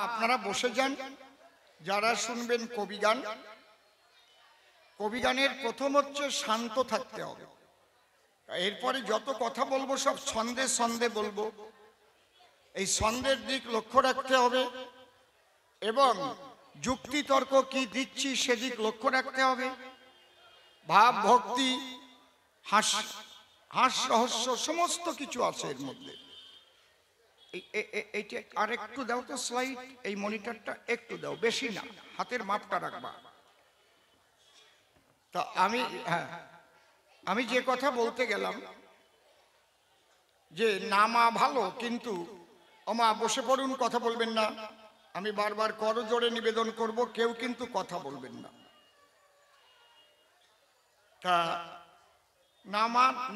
আপনারা বসে যান। যারা শুনবেন কবিগান, কবিগানের প্রথম হচ্ছে শান্ত থাকতে হবে। এরপরে যত কথা বলবো সব ছন্দে ছন্দে বলবো। এই ছন্দের দিক লক্ষ্য রাখতে হবে এবং যুক্তি তর্ক কি দিচ্ছি সেদিক লক্ষ্য রাখতে হবে। ভাব ভক্তি হাস রহস্য সমস্ত কিছু আছে এর মধ্যে। এইটা আর একটু দাও তো স্লাইড, এই মনিটরটা একটু দাও, বেশি না, হাতের মাপটা রাখবা। তা আমি যে কথা বলতে গেলাম যে নামা ভালো, কিন্তু ওমা বসে পড়ুন, কথা বলবেন না। আমি বারবার করজোড়ে নিবেদন করব, কেউ কিন্তু কথা বলবেন না। তা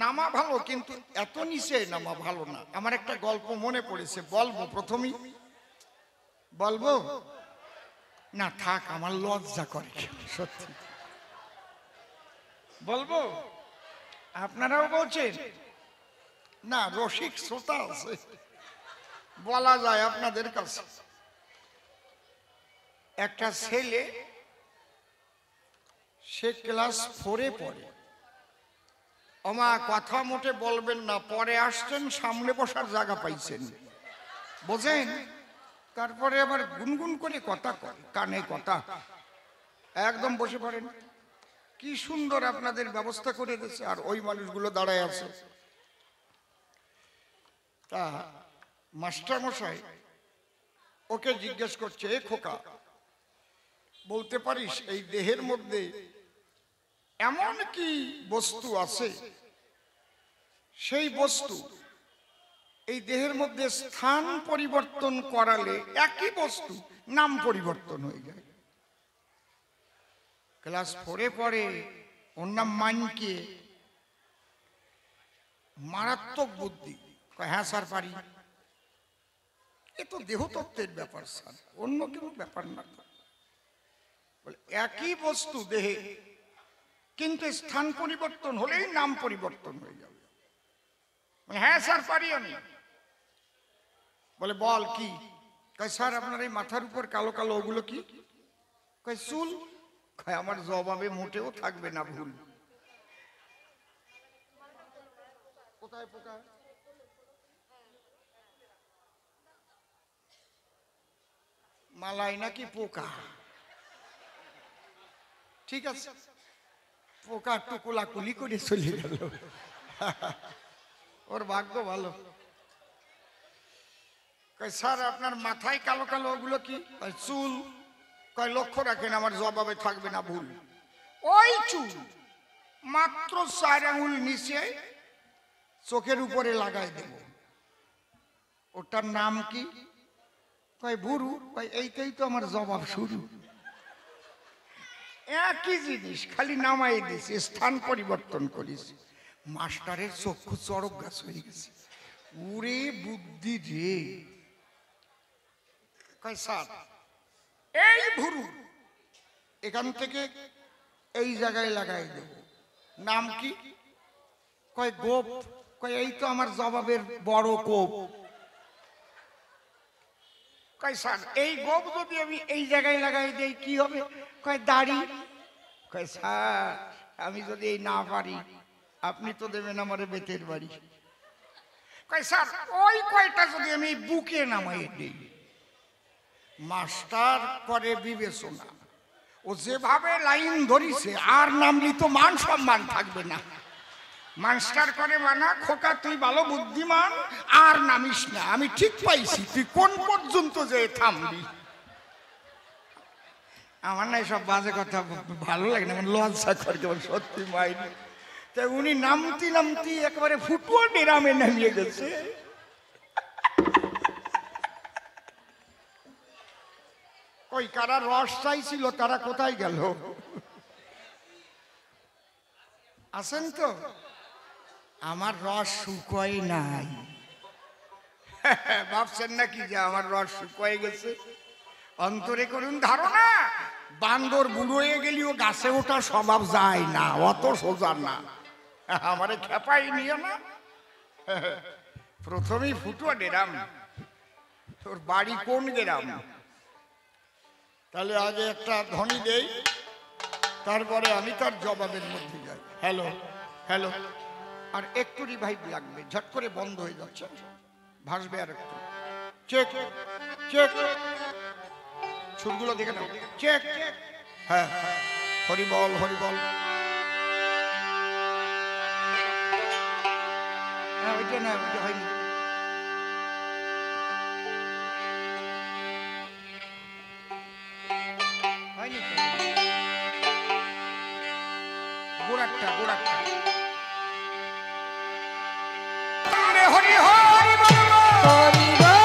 নামা ভালো, কিন্তু এত নিচে নামা ভালো না। আমার একটা গল্প মনে পড়েছে, বলবো প্রথমেই? বলবো না, থাক, আমার লজ্জা করে সত্যি। বলবো? আপনারাও বলছেন না? রসিক শ্রোতা আছে, বলা যায় আপনাদের কাছে। একটা ছেলে, সে ক্লাস 4-এ পড়ে। ওমা কথা মোটে বলবেন না, পরে আসছেন সামনে বসার জায়গা পাইছেন, বোঝেন? তারপরে আবার গুনগুন করে কথা কয়, কানে কথা। একদম বসে পড়েন, কি সুন্দর আপনাদের ব্যবস্থা করে দিয়েছে, আর ওই মানুষগুলো দাঁড়ায় আছে। তা মাস্টার মশাই ওকে জিজ্ঞেস করছে, এ খোকা, বলতে পারিস এই দেহের মধ্যে এমন কি বস্তু আছে, সেই বস্তু এই দেহের মধ্যে স্থান পরিবর্তন করালে একই বস্তু নাম পরিবর্তন হয়ে যায়? ক্লাস 4-এ পড়ে, ওর নাম মানকে, মারাত্মক বুদ্ধি। হ্যাঁ স্যার পারি। এ তো দেহতত্ত্বের ব্যাপার স্যার, অন্য কোনো ব্যাপার না। বলে একই বস্তু দেহে, কিন্তু স্থান পরিবর্তন হলেই নাম পরিবর্তন হয়ে যাবে। হ্যাঁ স্যার পারি আমি। বলে বল কি? কয় স্যার আপনার এই মাথার উপর কালো কালো ওগুলো কি? কয় চুল। কয় আমার জবাবে মোটেও থাকবে না ভুল। কোথায় পোকা? মালাই নাকি পোকা? ঠিক আছে, পোকা একটু কোলাকুলি করে চলে গেল, ওর ভাগ্য ভালো। কয় স্যার আপনার মাথায় কালো কালো ওগুলো কি? কয় চুল। কয় লক্ষ্য রাখেন আমার জবাবে থাকবে না ভুল। ওই চুল মাত্র 4 আঙুল নিচে চোখের উপরে লাগাই দেব, ওটার নাম কি? কয় বুরু। কয় এইটাই তো আমার জবাব শুরু। একই জিনিস, খালি নামাই দিয়েছে, স্থান পরিবর্তন করিস। মাস্টারের চক্ষু চড়ক গাছ হয়ে গেছে। উরে বুদ্ধি রে! কয় স্যার এই ভুরু এখান থেকে এই জায়গায় লাগাই দেব, নাম কি? কয় গোপ। কয় এই তো আমার জবাবের বড় কোপ। কয় স্যার এই গোপ যদি আমি এই জায়গায় লাগাই দেই কি হবে? কয় দাড়ি। কয় স্যার আমি যদি এই না পারি আপনি তো দেবেন আমারে বেতের বাড়ি। কয় স্যার ওই কয়টা যদি আমি বুকে নামাই দিই? মাস্টার করে বিবেচনা, ও যেভাবে লাইন ধরিছে আর নামলি তো মান সম্মান থাকবে না। মাস্টার করে মানা, খোকা তুই ভালো বুদ্ধিমান, আর নামিস না, আমি ঠিক পাইছি, তুই কোন পর্যন্ত যে থামবি। আমার না সব বাজে কথা ভালো লাগে না, আমার লজ্জা করে কেমন সত্যি মাইনি। তাই উনি নামতি নামতি একেবারে ফুটুয়া ডেরামে নামিয়ে গেছে। ওই কারা রস চাইছিল তারা কোথায় গেল? আছেন তো? আমার রস শুকোয় নাই। ভাবছেন নাকি যে আমার রস শুকোয় গেছে? অন্তরে করুন ধারণা, বান্দর বুড়ো হয়ে গেলেও গাছে ওঠা স্বভাব যায় না, অত সোজা না। আমারে খেপাই নিও না। প্রথমেই ফুটুয়া ডেরাম। তোর বাড়ি কোন গ্রাম? তাহলে আগে একটা ধ্বনি দেই, তারপরে আমি তার জবাবের মধ্যে যাই। হ্যালো হ্যালো, আর একটু রিভাইভ লাগবে, ঝট করে বন্ধ হয়ে যাচ্ছে, ভাসবে আর একটু। চেক চেক, সুরগুলো দেখে নাও, চেক। হ্যাঁ, হরিবল হরিবল। হ্যাঁ, ওইটা না, ওইটা হয়নি। হয়নি তো, গোড়াটা গোড়াটা। হরি হরি বল হরি বল।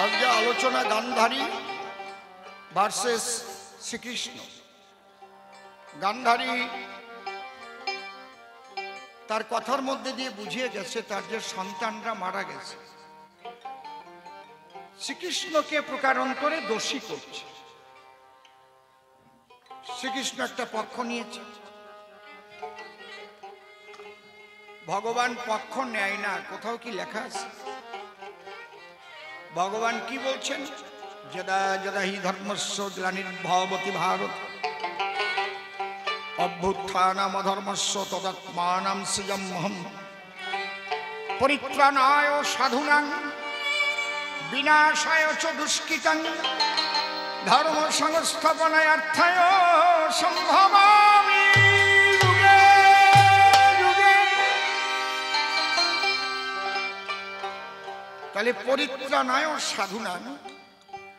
আজকে আলোচনা গান্ধারী ভার্সেস শ্রীকৃষ্ণ। গান্ধারী তার কথার মধ্যে দিয়ে বুঝিয়ে গেছে তার যে সন্তানরা মারা গেছে, শ্রীকৃষ্ণকে প্রকারান্তরে দোষী করছে। শ্রীকৃষ্ণ একটা পক্ষ নিয়েছে, ভগবান পক্ষ নেয় না, কোথাও কি লেখা আছে? ভগবান কি বলছেন? যদা যদা হি ধর্মস্য গ্লানির্ভবতি ভারত অভ্যুত্থানম অধর্মস্য তদাত্মানাং সৃজাম্যহম পরিত্রাণায় সাধুনাং বিনাশায় চ দুষ্কৃতাং ধর্ম সংস্থাপনার্থায় সম্ভবামি যুগে যুগে। তাহলে পরিত্রাণায় সাধুনাং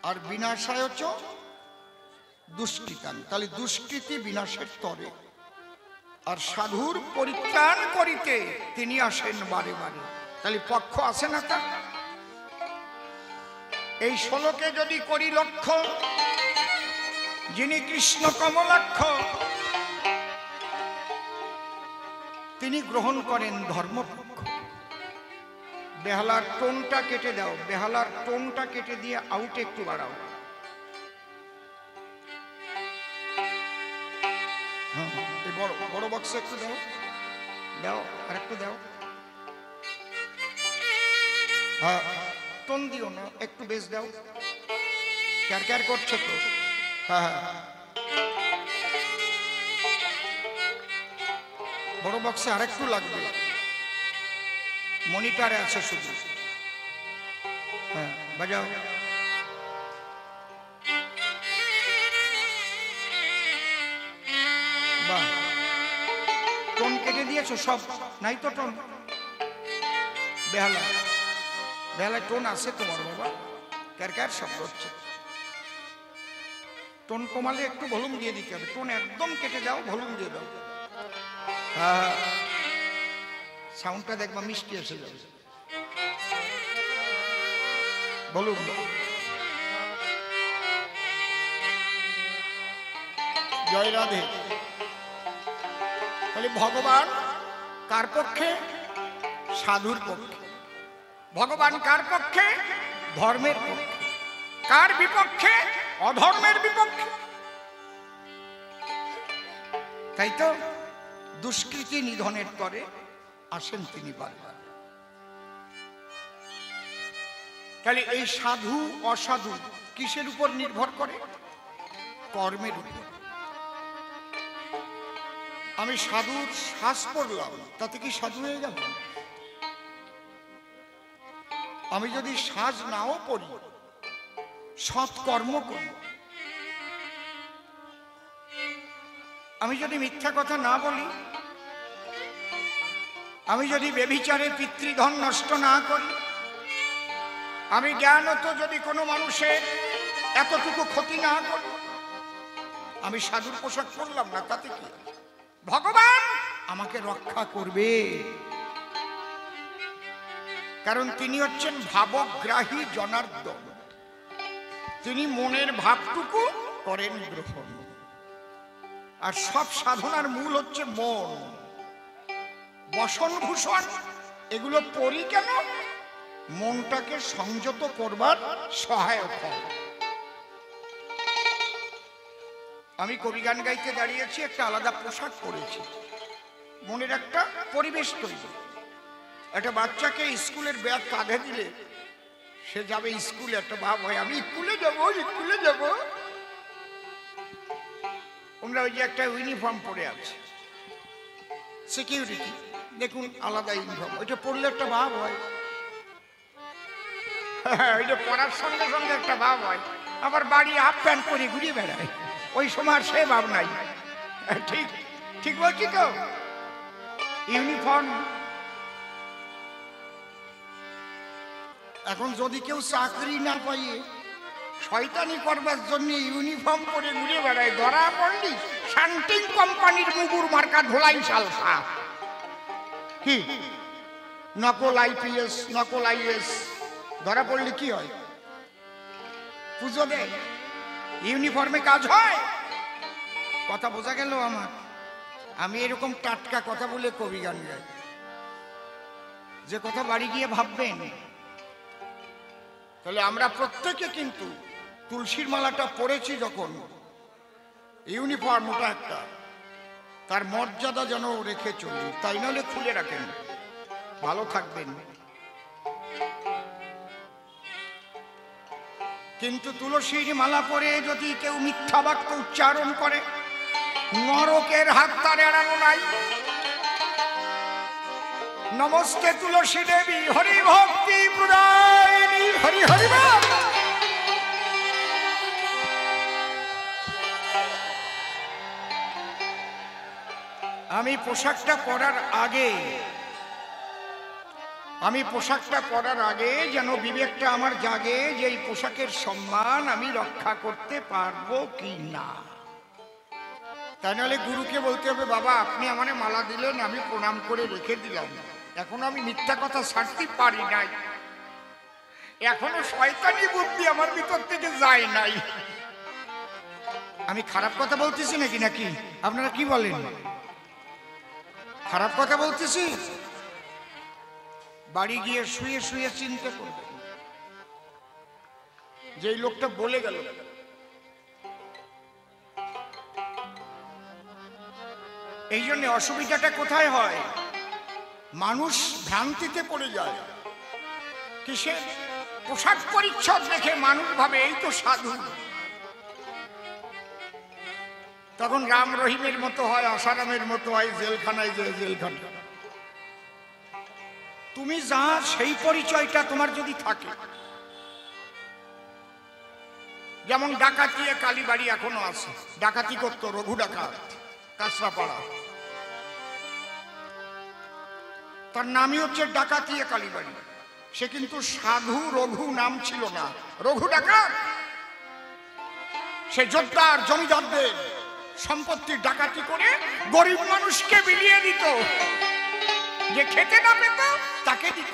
আর বিনাশায় চ দুষ্কৃতাং, তাহলে দুষ্কৃতি বিনাশের তরে, আর সাধুর পরিত্রাণ করিতে তিনি আসেন বারে বারে। তাহলে পক্ষ আছে না তার? এই শ্লোকে যদি করি লক্ষ্য, যিনি কৃষ্ণ কমলাক্ষ, তিনি গ্রহণ করেন ধর্মপক্ষ। বেহালার টোনটা কেটে দাও, বেহালার টোনটা কেটে দিয়ে আউট একটু বাড়াও। বড় বড় বক্সে একটু দাও, দাও আর একটু দাও। হ্যাঁ, টোন দিও না, একটু বেশ দাও, ক্যার ক্যার করছে তো। হ্যাঁ হ্যাঁ, বড় বক্সে আর একটু লাগবে, মনিটরে আছে শুধু। হ্যাঁ, বাজাও। বাহ, টোন কেটে দিয়েছো সব? নাই তো টোন? বেহালা, বেহালায় টোন আছে তোমার বাবা? ক্যার ক্যার শব্দ হচ্ছে। টোন কমালে একটু ভলিউম দিয়ে দিতে হবে, টোন একদম কেটে দাও, ভলিউম দিয়ে দাও। হ্যাঁ, সাউন্ডটা দেখবা মিষ্টি এসে যাবে। বলুন, জয় রাধে। তাহলে ভগবান কার পক্ষে? সাধুর পক্ষে। ভগবান কার পক্ষে? ধর্মের পক্ষে। কার বিপক্ষে? অধর্মের বিপক্ষে। তাই তো দুষ্কৃতি নিধনের তরে আসেন তিনি বারবার। তাহলে এই সাধু অসাধু কিসের উপর নির্ভর করে? কর্মের উপর। আমি সাধুর শ্বাস পড়লাম, তাতে কি সাধু হয়ে গেল? আমি যদি সাজ নাও পড়ি, সৎ কর্ম করি, আমি যদি মিথ্যা কথা না বলি, আমি যদি ব্যভিচারে পিতৃধন নষ্ট না করি, আমি জ্ঞানত যদি কোনো মানুষের এতটুকু ক্ষতি না করি, আমি সাধুর পোশাক পরলাম না, তাতে কি? ভগবান আমাকে রক্ষা করবে, কারণ তিনি হচ্ছেন ভাবগ্রাহী জনার্দন। তিনি মনের ভাবটুকু করেন গ্রহণ। আর সব সাধনার মূল হচ্ছে মন। বসন ভূষণ এগুলো পড়ি কেন? মনটাকে সংযত করবার সহায়ক হয়। আমি কবিগান গাইতে দাঁড়িয়েছি, একটা আলাদা পোশাক পরেছি, মনের একটা পরিবেশ তৈরি। একটা বাচ্চাকে স্কুলের ব্যাগ কাঁধে দিলে সে যাবে স্কুলে, একটা ভাব হয় আমি স্কুলে যাবো স্কুলে যাবো। ওরা ওই যে একটা ইউনিফর্ম পরে আছে, সিকিউরিটি দেখুন আলাদা ইউনিফর্ম, ওইটা পরলে একটা ভাব হয়। ওইটা পরার সঙ্গে সঙ্গে একটা ভাব হয়। আবার বাড়ি হাফ প্যান্ট পরে ঘুরিয়ে বেড়ায়, ওই সময় আর সে ভাব নাই। ঠিক ঠিক বলছি তো? ইউনিফর্ম। এখন যদি কেউ চাকরি না পাইয়ে শয়তানি করবার জন্য ইউনিফর্ম পরে ঘুরে বেড়ায়, ধরা পড়লি শান্তিং কোম্পানির মুগুর মার্কা ধোলাই সালসা। কি নকল আইপিএস নকল আইএস ধরা পড়লে কি হয়? পুজো দেয়, ইউনিফর্মে কাজ হয়। কথা বোঝা গেল আমার? আমি এরকম টাটকা কথা বলে কবি গান গাই, যে কথা বাড়ি গিয়ে ভাববেন। তাহলে আমরা প্রত্যেকে কিন্তু তুলসীর মালাটা পরেছি যখন, ইউনিফর্ম ওটা একটা, তার মর্যাদা যেন রেখে চলি, তাই নাহলে খুলে রাখেন, ভালো থাকবেন। কিন্তু তুলসীর মালা পরে যদি কেউ মিথ্যা বাক্য উচ্চারণ করে, নরকের হাত তার এড়ানো নাই। নমস্তে তুলসী দেবী হরি ভক্তি প্রদায়িনী, হরি হরি বল। আমি পোশাকটা পরার আগে যেন বিবেকটা আমার জাগে যে এই পোশাকের সম্মান আমি রক্ষা করতে পারবো কি না। তাই নাহলে গুরুকে বলতে হবে, বাবা আপনি আমারে মালা দিলেন, আমি প্রণাম করে রেখে দিলাম, এখনো আমি মিথ্যা কথা ছাড়তে পারি নাই, এখনো শয়তানি বুদ্ধি আমার ভিতর থেকে যায় নাই। আমি খারাপ কথা বলতেছি নাকি? আপনারা কি বলেন? খারাপ কথা বলতেছি? বাড়ি গিয়ে শুয়ে শুয়ে চিন্তা করবেন যে এই লোকটা বলে গেল। এই জন্য অসুবিধাটা কোথায় হয়? মানুষ ভ্রান্তিতে পড়ে যায়। কিসে? পোশাক পরিচ্ছদ দেখে মানুষ ভাবে এই তো সাধু। তখন রাম রহিমের মতো হয়, আসারামের মতো হয়, জেলখানায় যে জেলখানা। তুমি যা সেই পরিচয়টা তোমার যদি থাকে, যেমন ডাকাতিয়ে কালীবাড়ি এখনো আছে, ডাকাতি করতো রঘু ডাকাত, কাঁচরাপাড়া, তার নামই হচ্ছে ডাকাতিয়ে কালীবাড়ি। সে কিন্তু সাধু রঘু নাম ছিল না, রঘু ডাকাত। সে যোদ্ধার জমিদারদের সম্পত্তি ডাকাতি করে গরিব মানুষকে বিলিয়ে দিত, যে খেতে না পেত তাকে দিত।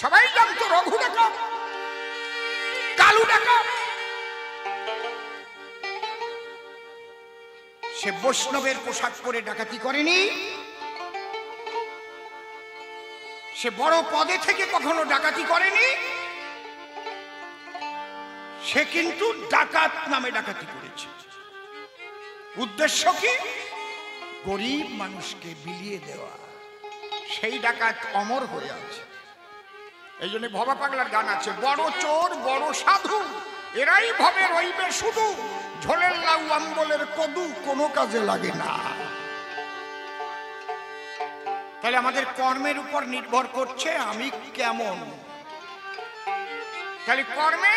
সবাই জানতো রঘু ডাকাত, কালু ডাকাত। সে বৈষ্ণবের পোশাক পরে ডাকাতি করেনি, সে বড় পদে থেকে কখনো ডাকাতি করেনি, সে কিন্তু ডাকাত নামে ডাকাতি করেছে। উদ্দেশ্য কি? গরিব মানুষকে বিলিয়ে দেওয়া। সেই ডাকাত অমর হয়ে আছে। এই জন্য ভবা পাগলার গান আছে, বড় চোর বড় সাধু এরাই ভবে রইবে শুধু, ঝোলের লাউ আম্বলের কদু কোনো কাজে লাগে না। তাহলে আমাদের কর্মের উপর নির্ভর করছে আমি কেমন। তাহলে কর্মে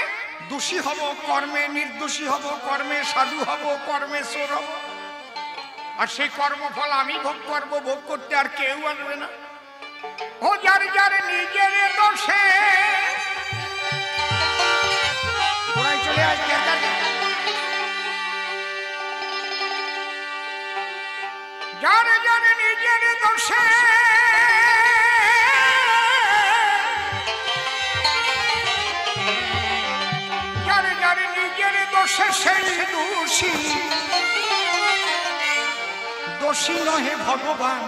দোষী হব, কর্মে নির্দোষী হব, কর্মে সাধু হব, কর্মে চোর হব, আর সেই কর্মফল আমি ভোগ করবো, ভোগ করতে আর কেউ আসবে না। ও যার যার নিজের দোষে চলে আসছে, যার যার নিজের দোষে দোষে সেই দোষী, দোষী নহে ভগবান।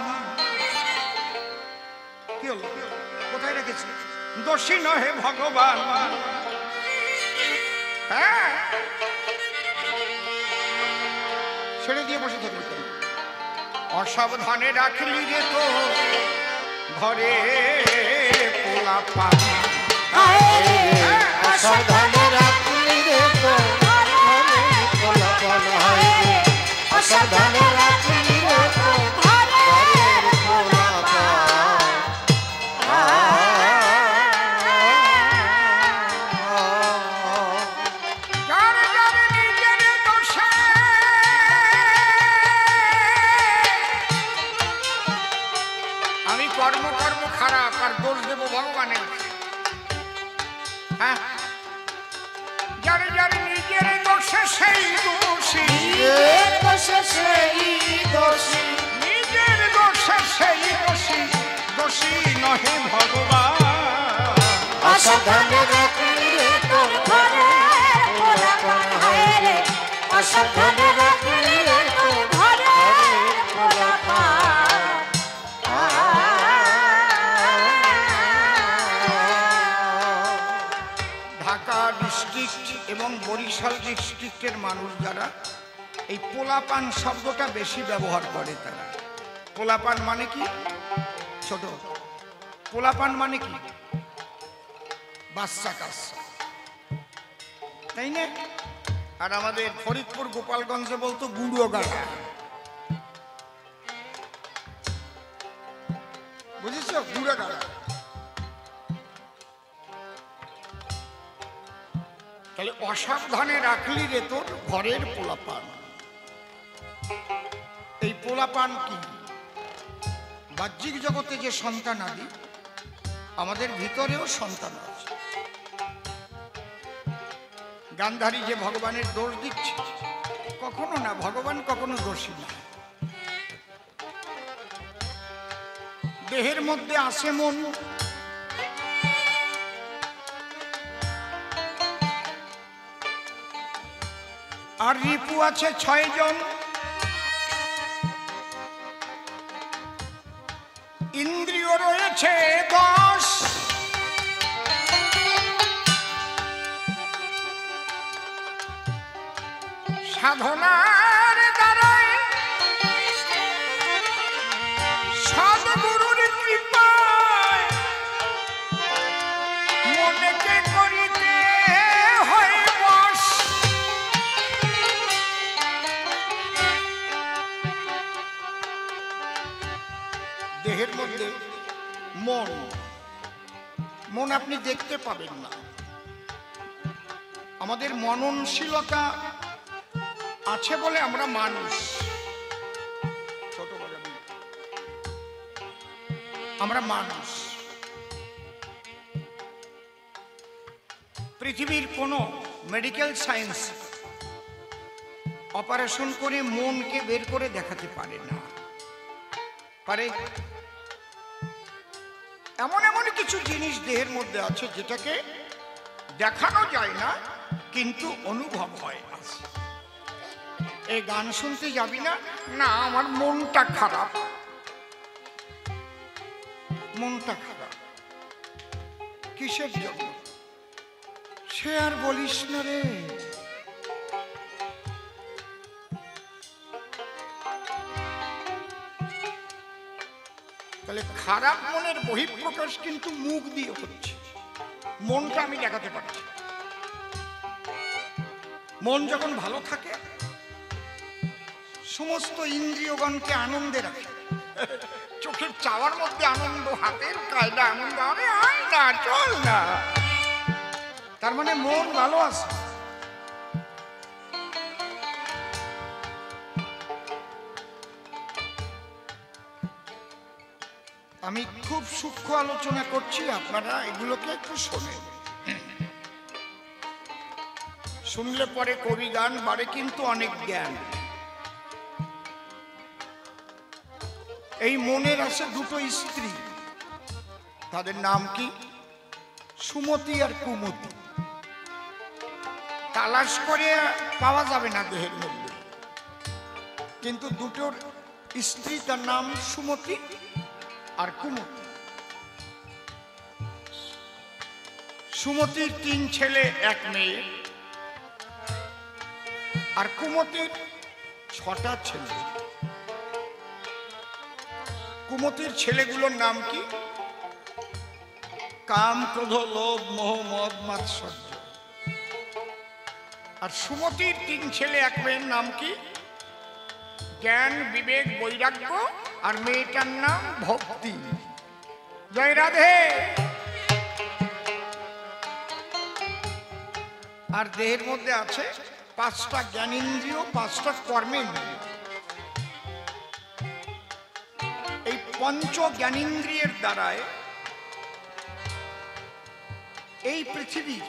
কি হলো, কোথায় রেখেছি? দোষী নহে ভগবান। হ্যাঁ, ছেড়ে দিয়ে বসে থাকবি। অসাবধানে রাখলি রে তো ঘরে পোলাপান। অসাবধানে রাখলি রে তো ঘরে পোলাপান। অসাবধানে রাখলি রে তো ঘরের পোলাপান। যার যার নিজের দোষে আমি কর্ম খারাপ আর দোষ দেব ভগবানের। হ্যাঁ, যার যার নিজের দোষে সেই দোষী, নিজের দোষে সেই দোষী, নিজের দোষে সেই দোষী, দোষী নহে ভগবান। অসাবধানে রাখলি রে তো ঘরের পোলাপান। অসাবধানে রাখলি রে তো ঘরের পোলাপান। ঢাকা ডিস্ট্রিক্ট এবং বরিশাল ডিস্ট্রিক্টের মানুষ যারা এই পোলাপান শব্দটা বেশি ব্যবহার করে, তারা পোলাপান মানে কি? ছোট পোলাপান মানে কি? বাচ্চা কাচ্চা, তাই না? আর আমাদের ফরিদপুর গোপালগঞ্জে বলতো বুড়ো গাড়া। বুঝেছ? বুড়ো গাড়া। তাহলে অসাবধানে রাখলি রে তোর ঘরের পোলাপান। এই পোলাপান কি? বাহ্যিক জগতে যে সন্তান আদি, আমাদের ভিতরেও সন্তান আছে। গান্ধারী যে ভগবানের দোষ দিচ্ছে, কখনো না, ভগবান কখনো দোষী না। দেহের মধ্যে আছে মন, আর রিপু আছে 6 জন, ইন্দ্রিয় রয়েছে 10, সাধনার দ্বারাই সদ্গুরুর কৃপায় মনকে করিতে হয় বশ। দেহের মধ্যে মন, মন আপনি দেখতে পাবেন না। আমাদের মননশীলতা আছে বলে আমরা মানুষ। ছোট বলে আমরা মানুষ। পৃথিবীর কোনো মেডিকেল সায়েন্স অপারেশন করে মনকে বের করে দেখাতে পারে না। পারে? এমন এমন কিছু জিনিস দেহের মধ্যে আছে যেটাকে দেখানো যায় না, কিন্তু অনুভব হয়। এই গান শুনতে যাবি না? না, আমার মনটা খারাপ। মনটা খারাপ কিসের জন্য? সে আর বলিস না রে। তাহলে খারাপ মনের বহিঃপ্রকাশ কিন্তু মুখ দিয়ে হচ্ছে, মনটা আমি দেখাতে পারছি। মন যখন ভালো থাকে সমস্ত ইন্দ্রিয়গণকে আনন্দে রাখে। চোখের চাওয়ার মধ্যে আনন্দ, হাতের কায়দা আনন্দ, আরে আয় না, চল না। তার মানে মন ভালো আছে। আমি খুব সূক্ষ্ম আলোচনা করছি, আপনারা এগুলোকে একটু শোনেন। শুনলে পরে কবি গান বাড়ে, কিন্তু অনেক জ্ঞান। এই মনের আছে 2 স্ত্রী, তাদের নাম কি? সুমতি আর কুমতি। তালাশ করে পাওয়া যাবে না দেহের মধ্যে, কিন্তু দুটোর স্ত্রী, তার নাম সুমতি আর কুমতি। সুমতির 3 ছেলে 1 মেয়ে, আর কুমতির 6টা ছেলে। কুমতির ছেলেগুলোর নাম কি? কাম, ক্রোধ, লোভ, মোহ, মদ, মাৎসর্য। আর সুমতির 3 ছেলে 1 মেয়ের নাম কি? জ্ঞান, বিবেক, বৈরাগ্য, আর মেয়েটার নাম ভক্তি। জয় রাধে। আর দেহের মধ্যে আছে 5টা জ্ঞানেন্দ্রিয়, 5টা কর্মেন্দ্রিয়। এই পঞ্চ জ্ঞানেন্দ্রিয়ের দ্বারায় এই পৃথিবীর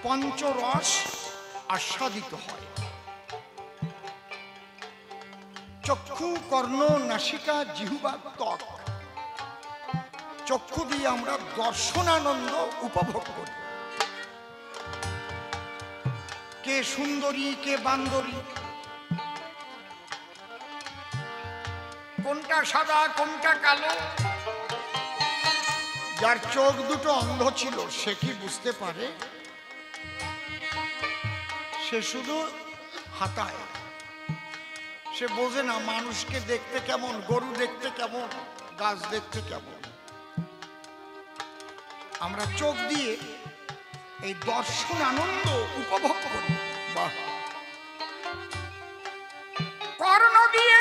পঞ্চরস আস্বাদিত হয়। চক্ষু, কর্ণ, নাসিকা, জিহ্বা, ত্বক, চক্ষু দিয়ে আমরা দর্শনানন্দ উপভোগ করি। কে সুন্দরী, কে বান্দরী, কোনটা সাদা, কোনটা কালো। যার চোখ দুটো অন্ধ ছিল সে কি বুঝতে পারে? সে শুধু হাতায়, সে বোঝে না মানুষকে দেখতে কেমন, গরু দেখতে কেমন, গাছ দেখতে কেমন। আমরা চোখ দিয়ে এই দর্শন আনন্দ উপভোগ করি। বাহ। কর্ণ দিয়ে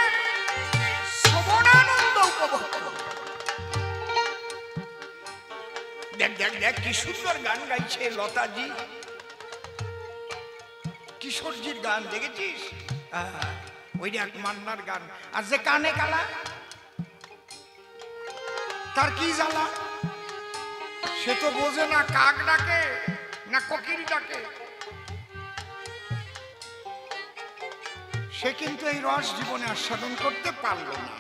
শ্রবণানন্দ উপভোগ করি। দেখ দেখ দেখ কি সুন্দর গান গাইছে লতাজি, কিশোরজির গান দেখেছিস? ওই এক মান্নার গান। আর যে কানে কালা, তার কি জ্বালা? সে তো বোঝে না কাক ডাকে না কোকিল ডাকে। সে কিন্তু এই রস জীবনে আস্বাদন করতে পারল না।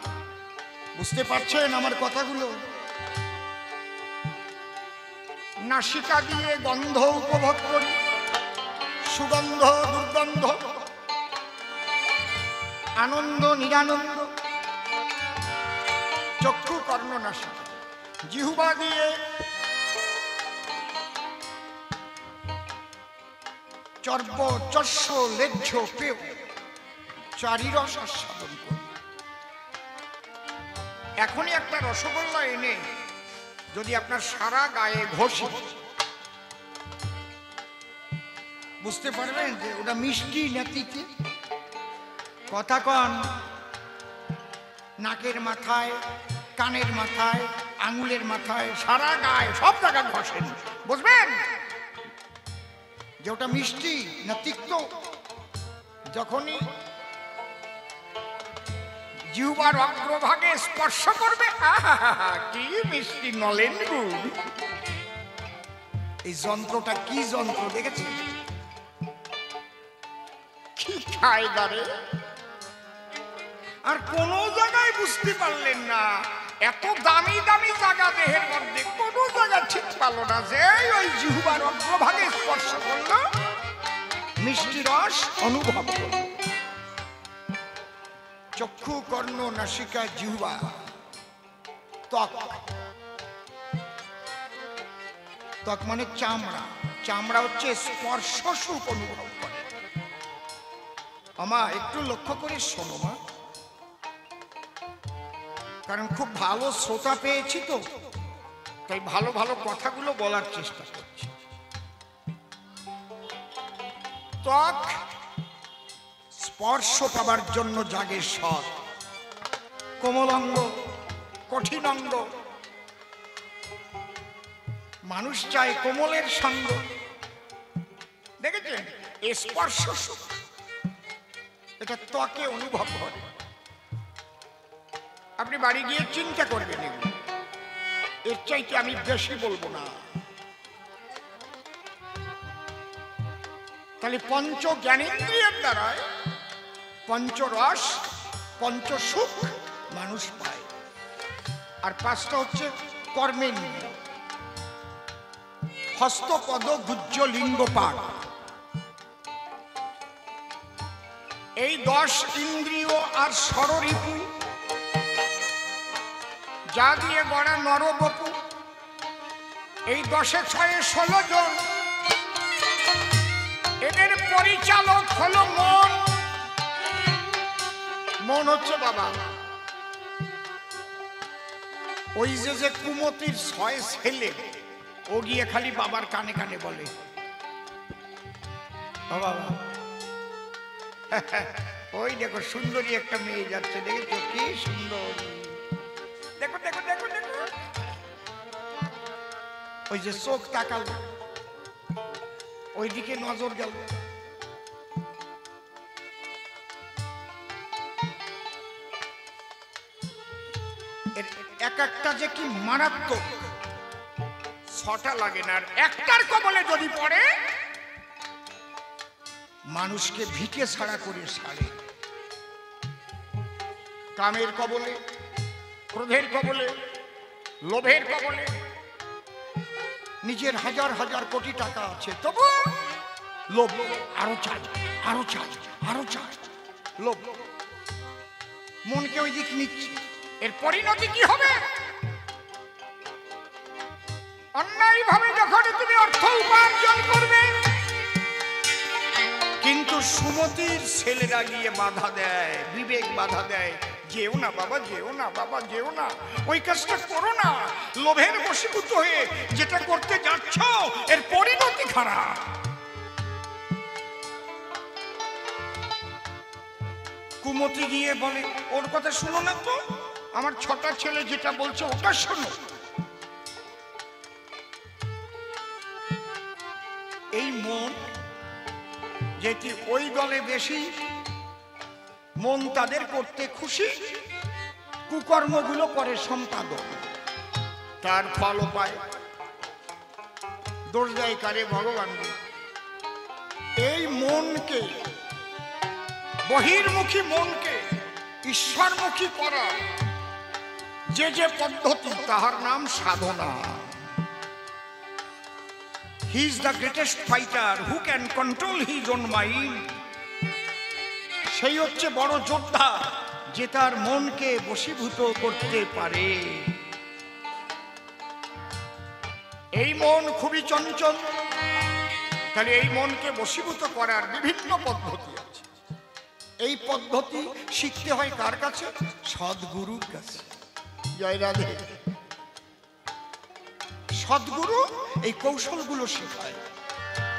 বুঝতে পারছেন আমার কথাগুলো? নাসিকা দিয়ে গন্ধ উপভোগ করি, সুগন্ধ, দুর্গন্ধ, আনন্দ, নিরানন্দ। চক্ষু, কর্ণ, নাসিকা। জিহ্বা দিয়ে চর্ব, চস্য, লেহ্য, পেয়, 4ই রস আস্বাদন করি। এখনই একটা রসগোল্লা এনে যদি আপনার সারা গায়ে ঘষি, বুঝতে পারবেন যে ওটা মিষ্টি না তিতে? কথা কন। নাকের মাথায়, কানের মাথায়, আঙুলের মাথায়, সারা গায়ে, সব জায়গায় ঘষেন, বুঝবেন যে ওটা মিষ্টি না তিক্ত। যখনই জিহ্বার অগ্রভাগে স্পর্শ করবে, কি মিষ্টি নলেন গুড়। এই যন্ত্রটা কি যন্ত্র দেখেছেন? কি খায় দাঁড়ে। আর কোন জায়গায় বুঝতে পারলেন না, এত দামি দামি জায়গা দেহের মধ্যে কোন জায়গা ঠিক পালো না যে ওই জিহ্বার অগ্রভাগে স্পর্শ করলো, মিষ্টি রস অনুভব করলো। চক্ষু, কর্ণ, নাসিকা, জিহ্বা, ত্বক। ত্বক মানে চামড়া। চামড়া হচ্ছে স্পর্শ সুখ অনুভব করে। আমা একটু লক্ষ্য করে শোনো মা, কারণ খুব ভালো শ্রোতা পেয়েছি তো, তাই ভালো ভালো কথাগুলো বলার চেষ্টা করছি। ত্বক স্পর্শ পাবার জন্য জাগে শখ। কোমল অঙ্গ, কঠিন অঙ্গ। মানুষ চায় কোমলের সঙ্গ। দেখেছেন? স্পর্শ সুখ এটা ত্বকে অনুভব করে। আপনি বাড়ি গিয়ে চিন্তা করবেন, এর চাইতে আমি বেশি বলবো না। তাহলে পঞ্চ জ্ঞানেন্দ্রিয়ের দ্বারায় পঞ্চরস, পঞ্চসুখ মানুষ পায়। আর 5টা হচ্ছে কর্মেন্দ্রিয়। হস্ত, পদ, গুহ্য, লিঙ্গ, পাক। এই 10 ইন্দ্রিয় আর ষড়রিপু যা দিয়ে গড়া নরবপু, এই 10-এ 6-এ 16 জন, এদের পরিচালক হলো মন। মন হচ্ছে বাবা। ওই যে কুমতির 6 ছেলে, ও গিয়ে খালি বাবার কানে কানে বলে, বাবা ওই দেখো সুন্দরী একটা মেয়ে যাচ্ছে, দেখেছো কি সুন্দর, দেখো দেখো দেখো দেখো। ওই যে চোখ তাকাল, ওইদিকে নজর গেল, এক একটা যে কি মারাত্মক, 6টা লাগে না, আর একটার কবলে যদি পড়ে মানুষকে ভিটে ছাড়া করে ছাড়ে। কামের কবলে, ক্রোধের কবলে, লোভের কবলে, নিজের হাজার হাজার কোটি টাকা আছে তবু লোভ, আরো চাই আরো চাই আরো চাই, লোভ মনকে ওই দিক নিচ্ছে। এর পরিণতি কি হবে? অন্যায় ভাবে যখন তুমি অর্থ উপার্জন করবে, কিন্তু সুমতির ছেলেরা গিয়ে বাধা দেয়, বিবেক বাধা দেয়, যেও না বাবা, যেও না বাবা, যেও না, ওই কাজটা করো না। লোভের বশীভূত হয়ে যেটা করতে যাচ্ছ এর পরিণতি খারাপ। কুমতি গিয়ে বলে, ওর কথা শুনো না তো, আমার 6টা ছেলে যেটা বলছে ওটা শোনো। এই মন যেটি ওই দলে বেশি, মন তাদের করতে খুশি, কুকর্মগুলো করে সম্পাদক, তার ফলও পায়। দোষ দেয় কারে? ভগবান। এই মনকে, বহির্মুখী মনকে ঈশ্বরমুখী করা যে যে পদ্ধতি, তাহার নাম সাধনা। He is the greatest fighter who can control his own mind. সেই হচ্ছে বড় যোদ্ধা যে তার মনকে বশীভূত করতে পারে। এই মন খুবই চঞ্চল, তাহলে এই মনকে বশীভূত করার বিভিন্ন পদ্ধতি আছে। এই পদ্ধতি শিখতে হয় কার কাছে? সদ্গুরুর কাছে। জয় রাধে। সদ্গুরু এই কৌশলগুলো শেখায়।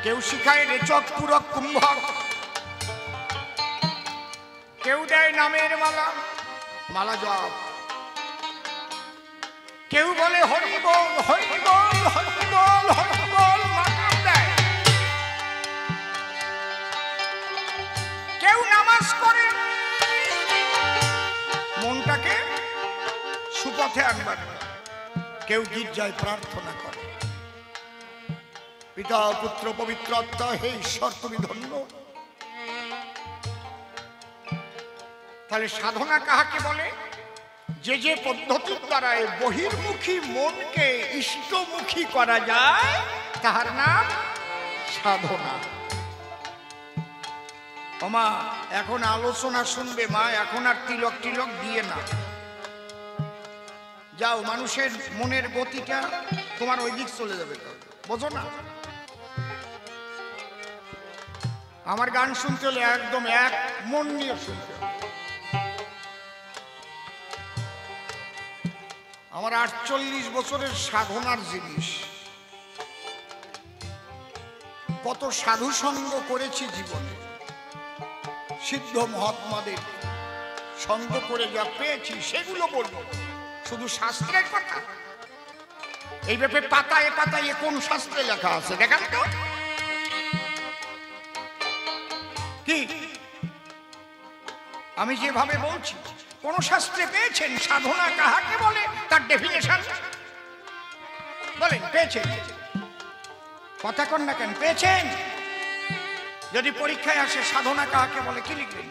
কেউ শিখায় রেচক, পূরক, কুম্ভক, কেউ দেয় নামের মালা, মালা জপ, কেউ বলে হরিবল হরিবল হরিবল হরিবল, মালা দেয়, কেউ নামাজ করে মনটাকে সুপথে আনবার, কেউ গির্জায় প্রার্থনা করে, পিতা পুত্র পবিত্র আত্মা, হে ঈশ্বর তুমি ধন্য। তাহলে সাধনা কাহাকে বলে? যে যে পদ্ধতির দ্বারা বহির্মুখী মনকে ইষ্টমুখী করা যায় তাহার নাম সাধনা। ও মা, এখন আলোচনা শুনবে মা, এখন আর তিলক টিলক দিয়ে না, যাও, মানুষের মনের গতিটা তোমার ওই দিক চলে যাবে, বোঝো না? আমার গান শুনতে হলে একদম এক মন নিয়ে শুনতে হবে। আমার 48 বছরের সাধনার জিনিস, কত সাধু সঙ্গ করেছি জীবনে, সিদ্ধ মহাত্মাদের সঙ্গ করে যা পেয়েছি সেগুলো বলবো। শুধু শাস্ত্রের কথা, এই ব্যাপারে পাতায় পাতায় কোন শাস্ত্রে লেখা আছে দেখান তো? কি আমি যেভাবে বলছি কোন শাস্ত্রে পেয়েছেন সাধনা কাহাকে বলে? তার ডেফিনেশন বলেন, পেয়েছেন? কথা কন না কেন? পেয়েছেন? যদি পরীক্ষায় আসে সাধনা কাহাকে বলে, কি লিখবেন?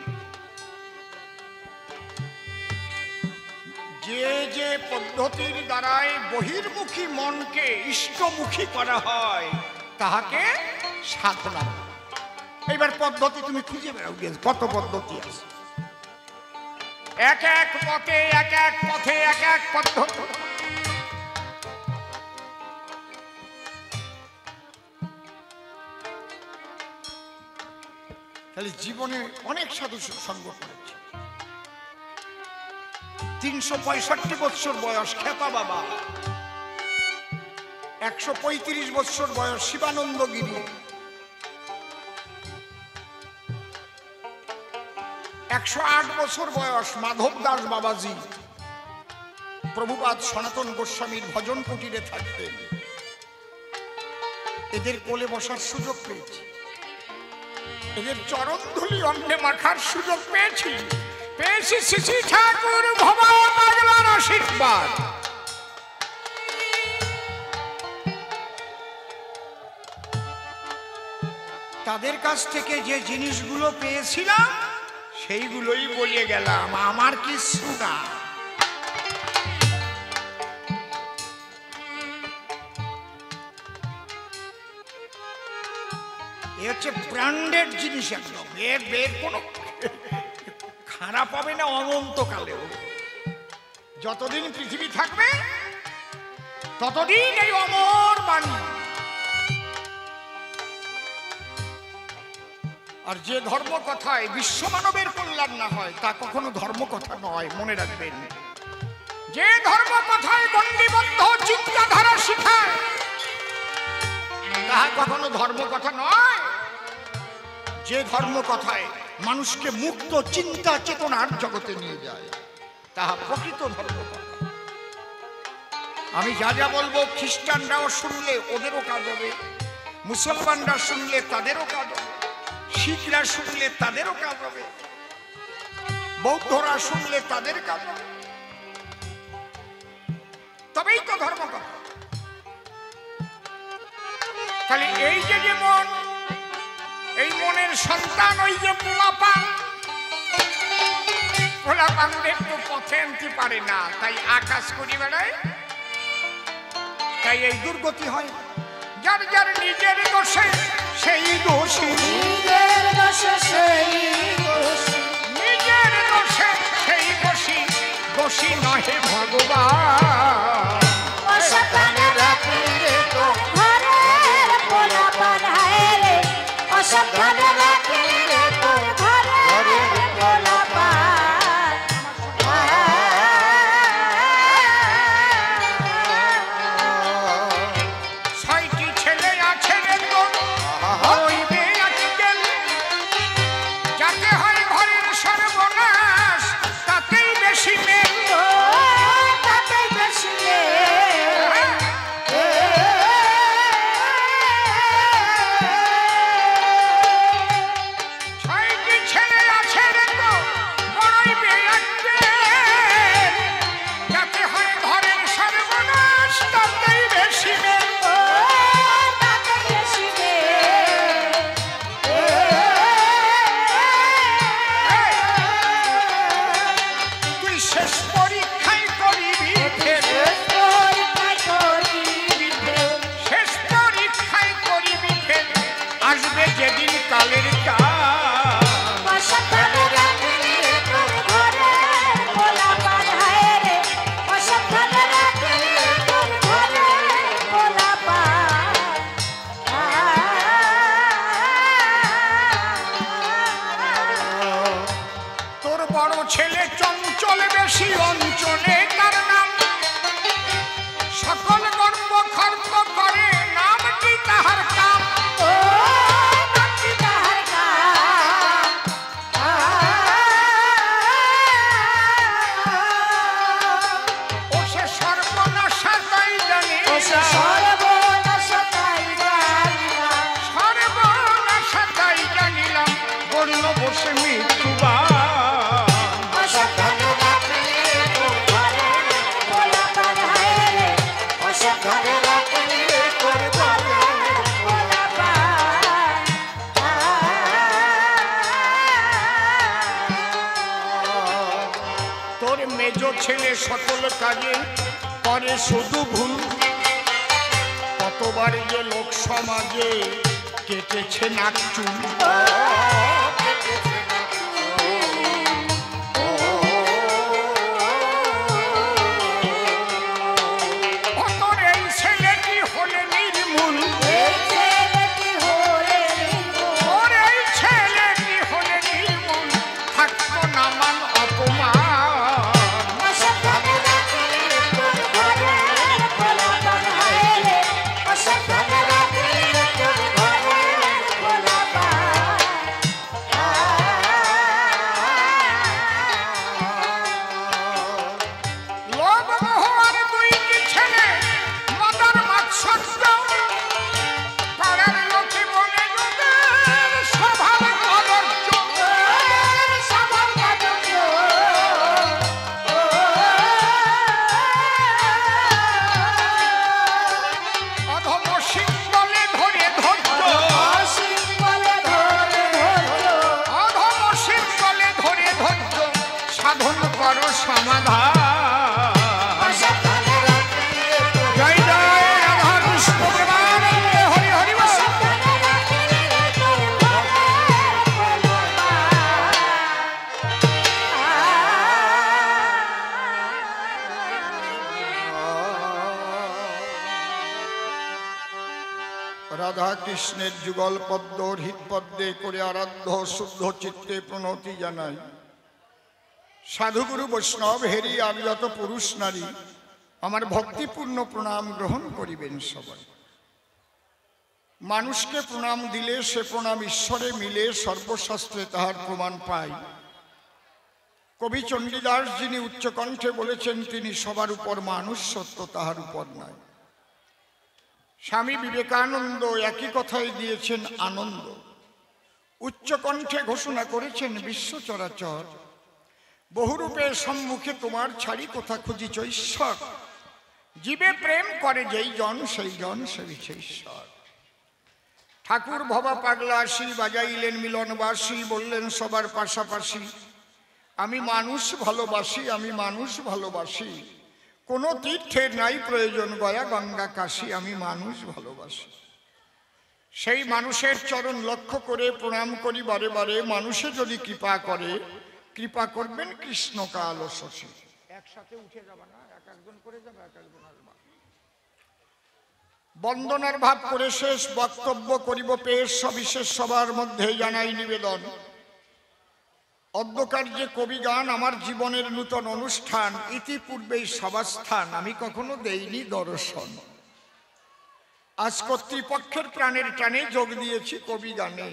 যে যে পদ্ধতির দ্বারায় বহির্মুখী মনকে ইষ্টমুখী করা হয় তাহাকে সাধনা। এইবার পদ্ধতি তুমি খুঁজে বেড়াও, কত পদ্ধতি আছে, এক এক পথে এক এক পথে এক এক পদ্ধতি। তাহলে জীবনে অনেক সাধু সঙ্গ করেছে। 365 বছর বয়স খেপা বাবা, 135 বছর বয়স শিবানন্দ গিরি, 108 বছর বয়স মাধব দাস বাবাজি, প্রভুপাদ সনাতন গোস্বামীর ভজন কুটিরে থাকতেন। এদের কোলে বসার সুযোগ পেয়েছি, এদের চরণ ধুলি অন্নে মাখার সুযোগ পেয়েছি, পেয়েছি শ্রী ঠাকুর ভবানী পাগলার আশীর্বাদ। তাদের কাছ থেকে যে জিনিসগুলো পেয়েছিলাম সেইগুলোই বলে গেলাম, আমার কিছু না। এ হচ্ছে ব্র্যান্ডেড জিনিস, একদম এর কোনো খারাপ হবে না অনন্তকালেও। যতদিন পৃথিবী থাকবে ততদিন এই অমর বাণী। আর যে ধর্ম কথায় বিশ্ব মানবের কল্যাণ না হয় তা কখনো ধর্ম কথা নয়, মনে রাখবেন। যে ধর্ম কথায় গণ্ডিবদ্ধ চিন্তাধারা শিখায় তাহা কখনো ধর্ম কথা নয়। যে ধর্ম কথায় মানুষকে মুক্ত চিন্তা চেতনার জগতে নিয়ে যায় তাহা প্রকৃত ধর্ম কথা। আমি যা যা বলবো খ্রিস্টানরাও শুনলে ওদেরও কাজ হবে, মুসলমানরা শুনলে তাদেরও কাজ হবে, শিখরা শুনলে তাদেরও কাজ হবে, বৌদ্ধরা শুনলে তাদের কাজ হবে। তবেই তো ধর্ম কথা। তাহলে এই যে মন, এই মনের সন্তান, ওই যে পোলাপানদের তো পথে আনতে পারে না, তাই আকাশ করি বেড়ায়, তাই এই দুর্গতি হয়। যার যার নিজের দোষে সেই দোষী, নিজের দোষে সেই দোষী, নিজের দোষে সেই দোষী, দোষী নহে ভগবান। অসাবধানে রাখিলে তোর ঘরের পোলাপান, হায় রে অসাবধানে রাখিলে তোর ঘরের পোলাপান। ছয়টি ছেলে আছে রে তোর, হইবে আজকাল, যাতে হয় ঘরের সর্বনাশ তাতেই বেশি মেল। ও তাতেই বেশি রে। ছয়টি ছেলে আছে রে তোর, হইবে আজকাল, যাতে হয় ঘরের সর্বনাশ তাতেই বেশি মেল। ও তাতেই বেশি রে। তুই শেষ পরীক্ষায় করিবি ফেল, পরীক্ষায় করিবি ফেল, শেষ পরীক্ষায় করিবি ফেল, আসবে যেদিন কালের কাল। অসাবধানে রাখিলে তোর ঘরের পোলাপান, হায় রে অসাবধানে রাখিলে তোর ঘরের পোলাপান। তোর বড় ছেলে চঞ্চল বেশি অঞ্চলে তার নাম, সকল গর্ব খর্ব করে নাম কি তাহার কাম। ও নাকি তাহার কাম। ও সে সর্বনাশা তাই জানি ও সে সর্বনাশা তাই জানিলাম, সর্বনাশা তাই জানিলাম, বলল বসে মৃত্যুবান। অসাবধানে রাখিলে তোর ঘরের পোলাপান, হায় রে অসাবধানে রাখিলে তোর ঘরের পোলাপান। তোর মেজ ছেলে সকল কাজে করে শুধু ভুল, কতবার যে লোক সমাজে কেটেছে নাক চুল। সাধন করো সমাধান। অসব ধনে রাখিলে তোর জয় জয় রাধা কৃষ্ণ প্রেমানন্দে হরি হরি বল। অসব ধনে রাখিলে তোর ভবের রাধা কৃষ্ণের যুগল পদ্ম হৃৎপদ্মে করে আরাধ্য শুদ্ধ চিত্তে প্রণতি জানাই। সাধুগুরু বৈষ্ণব হেরি আর যত পুরুষ নারী আমার ভক্তিপূর্ণ প্রণাম গ্রহণ করিবেন সবাই। মানুষকে প্রণাম দিলে সে প্রণাম ঈশ্বরে মিলে, সর্বশাস্ত্রে তাহার প্রমাণ পাই। কবি চণ্ডীদাস যিনি উচ্চকণ্ঠে বলেছেন তিনি সবার উপর মানুষ, সত্য তাহার উপর নয়। স্বামী বিবেকানন্দ একই কথাই দিয়েছেন আনন্দ। উচ্চকণ্ঠে ঘোষণা করেছেন বিশ্ব চরাচর বহুরূপে সম্মুখে তোমার ছাড়ি কোথা খুঁজিছ ঈশ্বর। জীবে প্রেম করে যেই জন সেই জন সেবিছে ঈশ্বর। ঠাকুর ভবা পাগলাসী বাজাইলেন মিলনবাসী, বললেন সবার পাশাপাশি আমি মানুষ ভালোবাসি, আমি মানুষ ভালোবাসি। কোনো তীর্থের নাই প্রয়োজন গয়া গঙ্গা কাশী, আমি মানুষ ভালোবাসি। সেই মানুষের চরণ লক্ষ্য করে প্রণাম করি বারে বারে। মানুষে যদি কৃপা করে, কৃপা করবেন কৃষ্ণ কাল শশী। একসাথে উঠে যাবে না, এক একজন করে যাবে, এক একজন আসবে। বন্দনার ভাব করে শেষ বক্তব্য করিব পেশ, সবিশেষ সবার মধ্যে জানাই নিবেদন। অদ্যকার্যে কবি গান আমার জীবনের নূতন অনুষ্ঠান। ইতিপূর্বেই সভাস্থান আমি কখনো দেইনি দর্শন। আজ কর্তৃপক্ষের প্রাণের টানে যোগ দিয়েছি কবি গানে।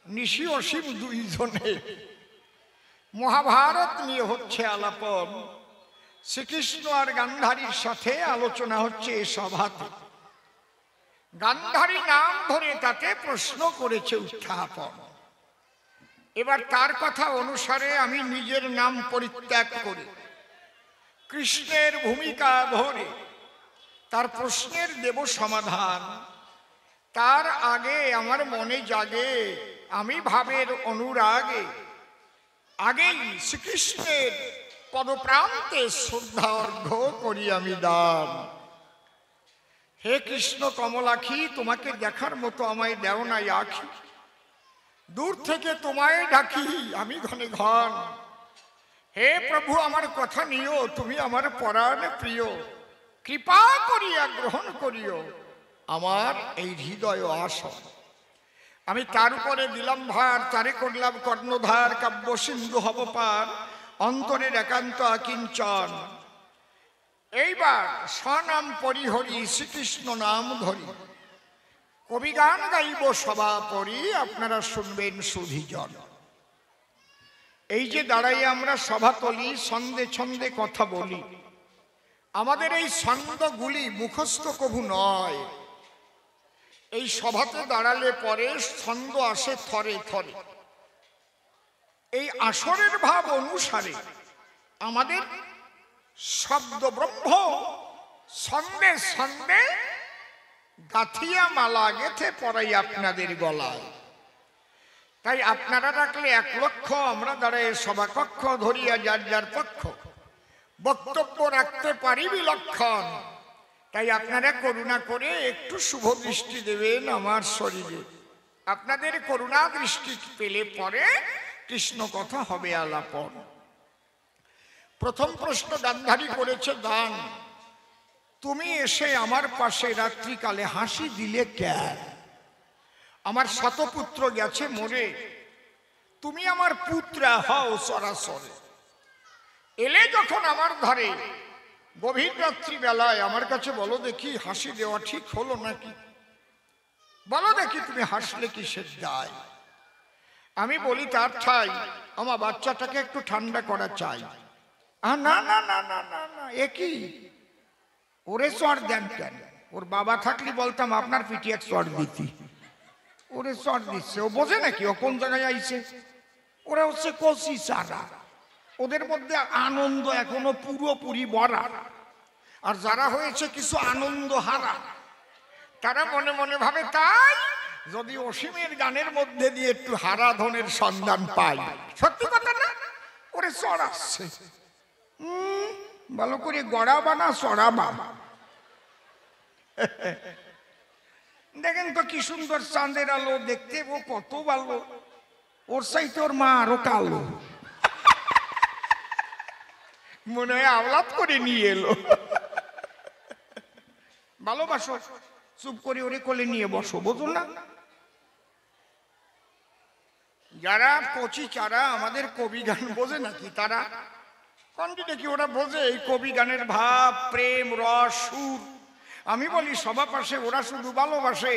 নিশি অসীম দুইজনে মহাভারত নিয়ে হচ্ছে আলাপন। শ্রীকৃষ্ণ আর গান্ধারীর সাথে আলোচনা হচ্ছে এ সভাতে। গান্ধারী নাম ধরে তাতে প্রশ্ন করেছে উত্থাপন। এবার তার কথা অনুসারে আমি নিজের নাম পরিত্যাগ করি, কৃষ্ণের ভূমিকা ধরে তার প্রশ্নের দেব সমাধান। তার আগে আমার মনে জাগে আমি ভাবের অনুরাগে, আগেই শ্রীকৃষ্ণের পদপ্রান্তে শ্রদ্ধা অর্ঘ্য করি আমি দান। হে কৃষ্ণ কমলাক্ষী, তোমাকে দেখার মতো আমায় দেও নাই আখি। দূর থেকে তোমায় ডাকি আমি ঘনে ঘন। হে প্রভু আমার কথা নিও, তুমি আমার পরাণ প্রিয়। কৃপা করিয়া গ্রহণ করিও আমার এই হৃদয় আসন। আমি তার উপরে দিলাম ভার, তারে করলাম কর্ণধার। কাব্য সিন্ধু হব পার, অন্তরের একান্ত আকিঞ্চন। এইবার স্বনাম পরিহরি, শ্রীকৃষ্ণ নাম ধরি। কবি গান গাইব সভা পরি, আপনারা শুনবেন সুধীজন। এই যে দাঁড়াই আমরা সভা তলি, ছন্দে ছন্দে কথা বলি। আমাদের এই ছন্দগুলি মুখস্থ কভু নয়। এই সভাতে দাঁড়ালে পরে ছন্দ আসে থরে থরে। এই আসরের ভাব অনুসারে আমাদের শব্দ ব্রহ্ম ছন্দে ছন্দে গাথিয়া মালা গেথে পড়াই আপনাদের গলায়। তাই আপনারা রাখলে 1 লক্ষ, আমরা দাঁড়ায় সভাকক্ষ ধরিয়া যার যার পক্ষ বক্তব্য রাখতে পারি বিলক্ষণ। তাই আপনারা করুণা করে একটু শুভ দৃষ্টি দেবেন আমার শরীরে। আপনাদের করুণা দৃষ্টি পেলে পরে কৃষ্ণ কথা হবে আলাপন। প্রথম প্রশ্ন গান্ধারী করেছে দান। তুমি এসে আমার পাশে রাত্রিকালে হাসি দিলে কেন? আমার শতপুত্র গেছে মরে, তুমি আমার পুত্রা হও সরাসরে। এলে যখন আমার ধারে গভীর রাত্রি বেলায়, আমার কাছে বলো দেখি হাসি দেওয়া ঠিক হলো নাকি? বলো দেখি তুমি হাসলে কি সে যায়? আমি বলি তার ঠাই আমার বাচ্চাটাকে একটু ঠান্ডা করা চাই। না না না না না না, একই ওরে চড় দেন কেন? ওর বাবা থাকলে বলতাম আপনার পিঠে এক চড় দিতি। ওরে চড় দিচ্ছে, ও বোঝে নাকি ও কোন জায়গায় আইছে? ওরা হচ্ছে কচি চারা, ওদের মধ্যে আনন্দ এখনো পুরোপুরি ভরা। আর যারা হয়েছে কিছু আনন্দ হারা, তারা মনে মনে ভাবে তাই যদি অসীমের গানের মধ্যে দিয়ে একটু হারাধনের সন্ধান পাই। সত্যি কথা না? ওরে করে চড়াচ্ছে। ভালো করে গড়াবা না চড়াবা? দেখেন তো কি সুন্দর চাঁদের আলো দেখতে, ও কত ভালো। ওর চাইতে ওর মা আরো কালো, মনে হয় আওলাদ করে নিয়ে এলো। ভালোবাসো, চুপ করে ওরে কোলে নিয়ে বসো, বোঝো না? যারা কচি চারা আমাদের কবি গান বোঝে নাকি তারা কন্টি দেখি ওরা বোঝে এই কবি গানের ভাব, প্রেম, রস, সুর। আমি বলি সবার পাশে ওরা শুধু ভালোবাসে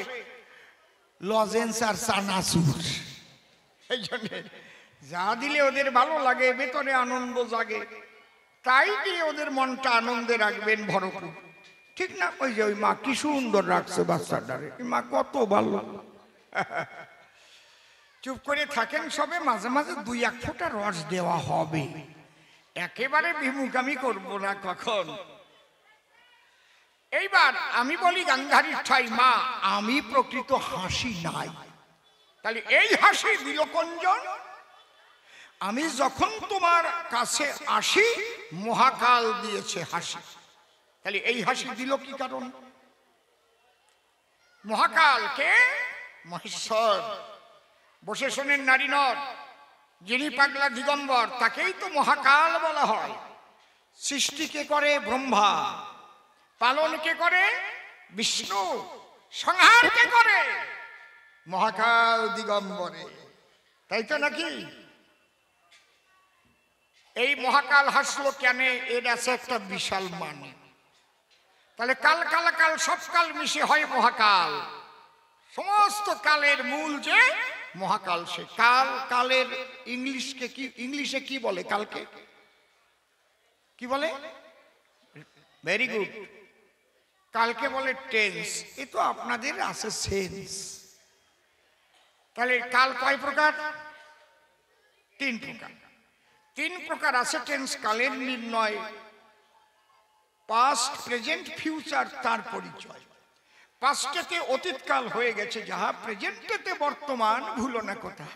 লজেন্স আর চানাচুর। এই জন্যে যা দিলে ওদের ভালো লাগে, ভেতরে আনন্দ জাগে, তাই দিয়ে ওদের মনটা আনন্দে রাখবেন ভরপুর, ঠিক না? ওই যে ওই মা কি সুন্দর রাখছে বাচ্চাটারে, মা কত ভালো। চুপ করে থাকেন সবে, মাঝে মাঝে 2-1 ফোঁটা রস দেওয়া হবে, একেবারে বিমুখামি করব না কখন। এইবার আমি বলি গান্ধারীর ঠাই মা, আমি প্রকৃত হাসি নাই, তাহলে এই হাসি দিল কোনজন? আমি যখন তোমার কাছে আসি মহাকাল দিয়েছে হাসি, তাহলে এই হাসি দিল কি কারণ? মহাকাল কে? মহেশ্বর। বসে শোনেন নারী নর, যিনি পাগলা দিগম্বর তাকেই তো মহাকাল বলা হয়। সৃষ্টি কে করে? ব্রহ্মা। পালন কে করে? বিষ্ণু। সংহার কে করে? মহাকাল দিগম্বরে, তাই তো নাকি? এই মহাকাল হাসলো কেন? এর আছে একটা বিশাল মানে। তাহলে কাল কালাকাল সব কাল মিশে হয় মহাকাল। সমস্ত কালের মূল যে মহাকাল, সে কাল। কালের ইংলিশে কি বলে? কালকে কি বলে? ভেরি গুড, কালকে বলে টেন্স। এ তো আপনাদের আছে সেন্স। তাহলে কাল কয় প্রকার? 3 প্রকার। 3 প্রকার আছে টেন্স কালের নির্ণয়, পাস্ট, প্রেজেন্ট, ফিউচার তার পরিচয়। পাস্টেতে অতীতকাল হয়ে গেছে যাহা, প্রেজেন্টেতে বর্তমান ভুলো না কথা,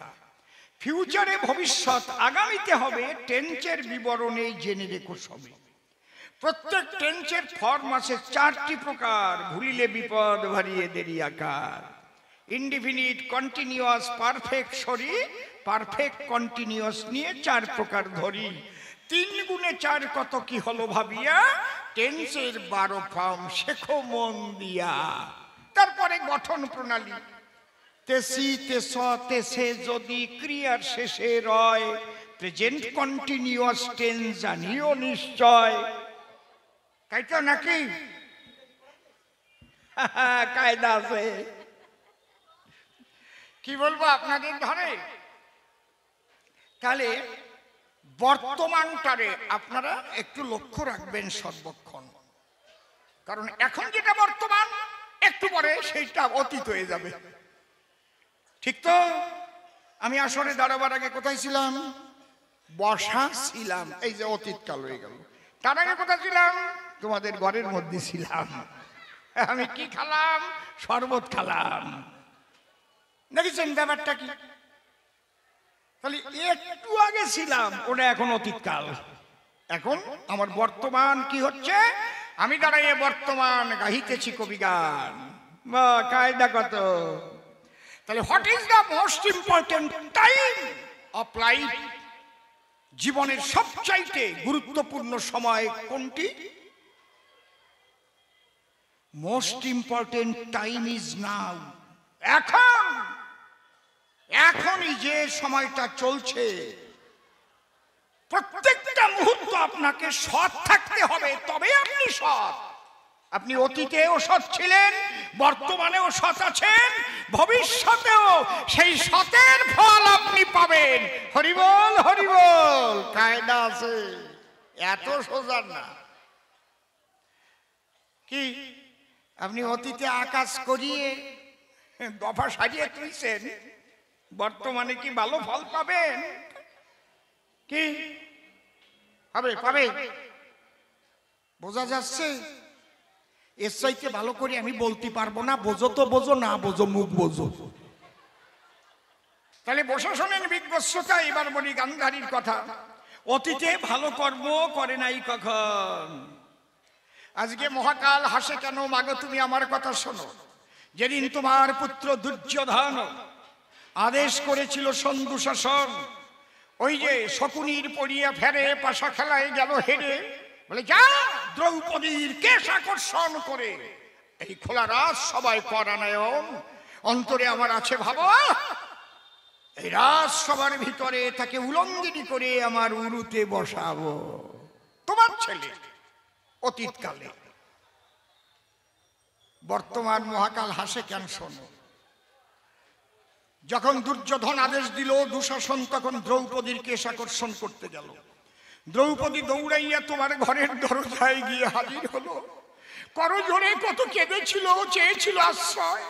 ফিউচারে ভবিষ্যৎ আগামীতে হবে, টেন্সের বিবরণে জেনে রেখো সবে। প্রত্যেক টেন্সের ফর্ম আছে 4টি প্রকার, ভুলিলে বিপদ ভারিয়ে দেরি আকার। Indefinite, continuous, perfect sorry, perfect continuous নিয়ে 4 প্রকার ধরি। 3 গুণে 4 কত কি হলো ভাবিয়া, টেন্সের 12 ফর্ম শেখো মন দিয়া। তারপরে গঠন প্রণালী, তেসি, তেস, তেসে যদি ক্রিয়ার শেষে রয়, প্রেজেন্ট কন্টিনিউয়াস টেন্স জানিও নিশ্চয়। তাই তো নাকি? কায়দা আছে, কি বলবো আপনাদের ধরে। তাহলে বর্তমানটারে আপনারা একটু লক্ষ্য রাখবেন সর্বক্ষণ, কারণ এখন যেটা বর্তমান একটু পরে সেইটা অতীত হয়ে যাবে, ঠিক তো? আমি আসলে দাঁড়াবার আগে কোথায় ছিলাম? বসা ছিলাম, এই যে অতীতকাল হয়ে গেল। তার আগে কোথায় ছিলাম? তোমাদের ঘরের মধ্যে ছিলাম। আমি কি খালাম? শরবত খালাম। দেখেছেন ব্যাপারটা কি? তাহলে একটু আগে ছিলাম, ওটা এখন অতীতকাল। এখন আমার বর্তমান কি হচ্ছে? আমি দাঁড়াইয়ে বর্তমান গাহিতেছি কবি গান। বা কায়দা কত! তাহলে what is the most important time of life? জীবনের সবচাইতে গুরুত্বপূর্ণ সময় কোনটি? Most important time is now. এখন, এখনই যে সময়টা চলছে, প্রত্যেকটা মুহূর্ত আপনাকে সৎ থাকতে হবে, তবে আপনি সৎ। আপনি অতীতেও সৎ ছিলেন, বর্তমানেও সৎ আছেন, ভবিষ্যতেও সেই সতের ফল আপনি পাবেন। হরিবল হরিবল। কায়দা আছে, এত সোজা না। কি আপনি অতীতে আকাশ করিয়ে দফা সাজিয়ে তুলছেন, বর্তমানে কি ভালো ফল পাবেন? কি হবে? পাবে, বোঝা যাচ্ছে? এর চাইতে ভালো করে আমি বলতে পারবো না। বোঝো তো বোঝো, না বোঝো মুখ বোঝো। তাহলে বসে শোনেন বিজ্ঞ শ্রোতা, এবার বলি গান্ধারীর কথা। অতীতে ভালো কর্ম করে নাই কখন। আজকে মহাকাল হাসে কেন? মাগো তুমি আমার কথা শোনো। যেদিন তোমার পুত্র দুর্যোধন আদেশ করেছিল সন্ধু শাসন, ওই যে শকুনির পড়িয়া ফেরে পাশা খেলায় গেল হেরে, বলে যা দ্রৌপদীর কেশ আকর্ষণ করে এই খোলা রাজ সবাই করানায়ন। অন্তরে আমার আছে ভাবো, এই রাজ সবার ভিতরে তাকে উলঙ্গিনী করে আমার উরুতে বসাবো। তোমার ছেলে অতীতকালে। বর্তমান মহাকাল হাসে কেন শোনো। যখন দুর্যোধন আদেশ দিল দুঃশাসন তখন দ্রৌপদীর কেশ আকর্ষণ করতে গেল। দ্রৌপদী দৌড়াইয়া তোমার ঘরের দরজায় গিয়ে হাজির হলো। করজোড়ে কত কেঁদেছিল, চেয়েছিল আশ্রয়।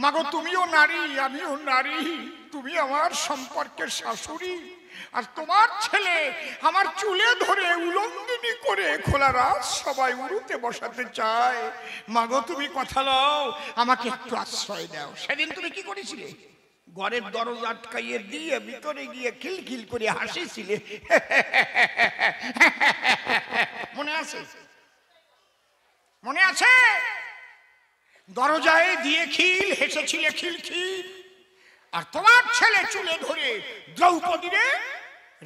মাগো তুমিও নারী, আমিও নারী, তুমি আমার সম্পর্কের শাশুড়ি, আর তোমার ছেলে আমার চুলে ধরে উলঙ্গিনী করে খোলা রাজ সবাই উরুতে বসাতে চায়। মাগো তুমি কথা লও, আমাকে একটু আশ্রয় দাও। সেদিন তুমি কি করেছিলে? ঘরের দরজা আটকাইয়ে দিয়ে ভিতরে গিয়ে খিলখিল করে হাসিছিলে। মনে আছে? মনে আছে? দরজায় দিয়ে খিল হেসেছিলে খিলখিল। আর তোমার ছেলে চুলে ধরে দ্রৌপদীরে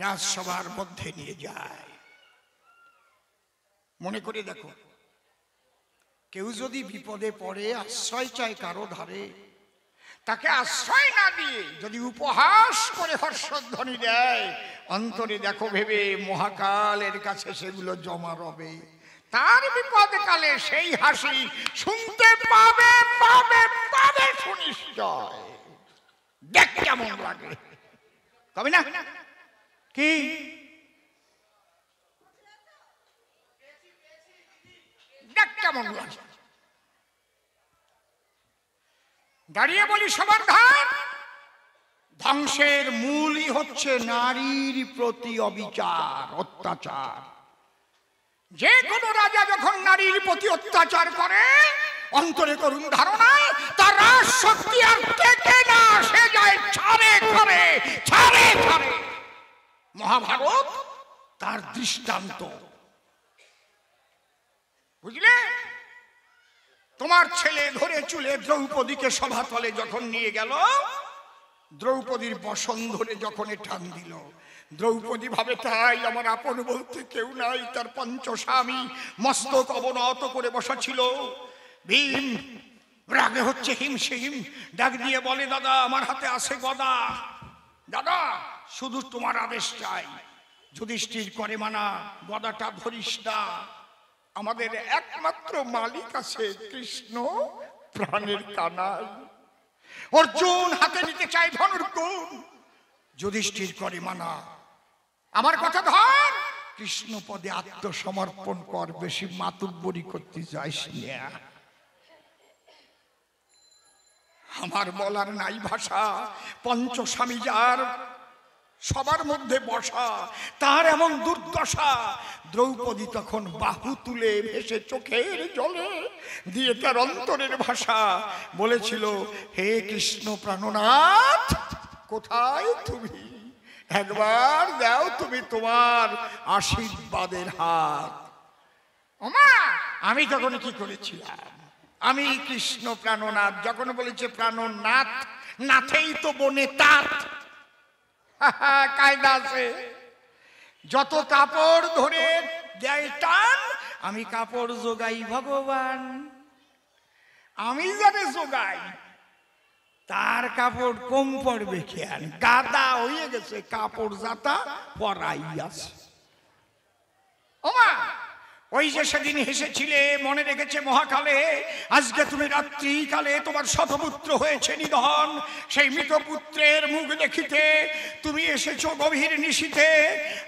রাজসভার মধ্যে নিয়ে যায়। মনে করে দেখো, কেউ যদি বিপদে পড়ে আশ্রয় চায় কারো ধারে, তাকে আশ্রয় না দিয়ে যদি উপহাস করে হর্ষধ্বনি দেয়, অন্তরে দেখো ভেবে মহাকালের কাছে সেগুলো জমা রবে। তার বিপদকালে সেই হাসি শুনতে পাবে পাবে পাবে সুনিশ্চয়। দেখ কেমন লাগে, কবি না কি? দেখ কেমন লাগে। দাঁড়িয়ে বলি সবার ধার, ধ্বংসের মূলই হচ্ছে নারীর প্রতি অবিচার, অত্যাচার। যে কোনো রাজা যখন নারীর প্রতি অত্যাচার করে, অন্তরে করুন ধারণা তার রাজ শক্তি আর টেকে না, সে যায় ছাড়ে ছাড়ে ছাড়ে ছাড়ে। মহাভারত তার দৃষ্টান্ত, বুঝলে? তোমার ছেলে ধরে চুলে দ্রৌপদীকে সভাতলে যখন নিয়ে গেল, দ্রৌপদীর বসন ধরে যখন টান দিল, দ্রৌপদী ভাবে তাই আমার আপন বলতে কেউ নাই। তার পঞ্চস্বামী মস্তক অবনত করে বসা ছিল। ভীম রাগে হচ্ছে হিমশিম, ডাক দিয়ে বলে দাদা আমার হাতে আছে গদা, দাদা শুধু তোমার আদেশ চাই। যুধিষ্ঠির করে মানা, গদাটা ধরিস না, আমাদের একমাত্র মালিক আছে কৃষ্ণ, প্রাণের কানাই। অর্জুন হাতে নিতে চায় ধনুর্গুণ, যুধিষ্ঠির করে মানা, আমার কথা ধর, কৃষ্ণ পদে আত্মসমর্পণ কর, বেশি মাতুব্বরি করতে যাইস না। আমার বলার নাই ভাষা, পঞ্চস্বামী যার সবার মধ্যে বসা, তার এমন দুর্দশা। দ্রৌপদী তখন বাহু তুলে ভেসে চোখের জলে দিয়ে তার অন্তরের ভাষা বলেছিল, হে কৃষ্ণ প্রাণনাথ, কোথায় তুমি? একবার দাও তুমি তোমার আশীর্বাদের হাত। ওমা, আমি তখন কি করেছিলাম? আমি কৃষ্ণ প্রাণনাথ যখন বলেছে প্রাণনাথ, নাথেই তো বনে তাঁত। কায়দা আছে, যত কাপড় ধরে দেয় টান, আমি কাপড় জোগাই ভগবান। আমি যারে জোগাই তার কাপড় কম পড়বে খেয়াল, গাদা হয়ে গেছে, কাপড় যাতা পরাই আছে। ওমা, ওই যে সেদিন হেসেছিলে মনে রেখেছে মহাকালে, আজকে তুমি রাত্রিকালে তোমার শতপুত্র হয়েছে নিধন, সেই মৃত পুত্রের মুখ দেখিতে তুমি এসেছো গভীর নিশীথে।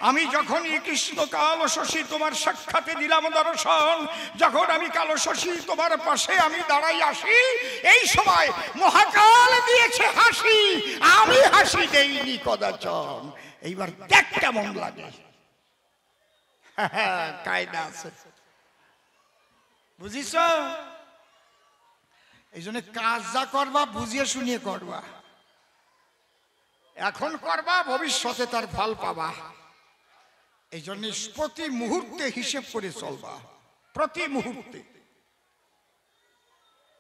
আমি যখনই কৃষ্ণ কাল শশী তোমার সাক্ষাতে দিলাম দর্শন, যখন আমি কালো শশী তোমার পাশে আমি দাঁড়াই আসি, এই সময় মহাকাল দিয়েছে হাসি, আমি হাসি দেইনি কদাচন। এইবার দেখ কেমন লাগে। কায়দা আছে, বুঝিস? এই জন্য কাজ যা করবা বুঝিয়ে শুনিয়ে করবা। এখন করবা, ভবিষ্যতে তার ফল পাবা। এই জন্য প্রতি মুহূর্তে হিসেব করে চলবা, প্রতি মুহূর্তে।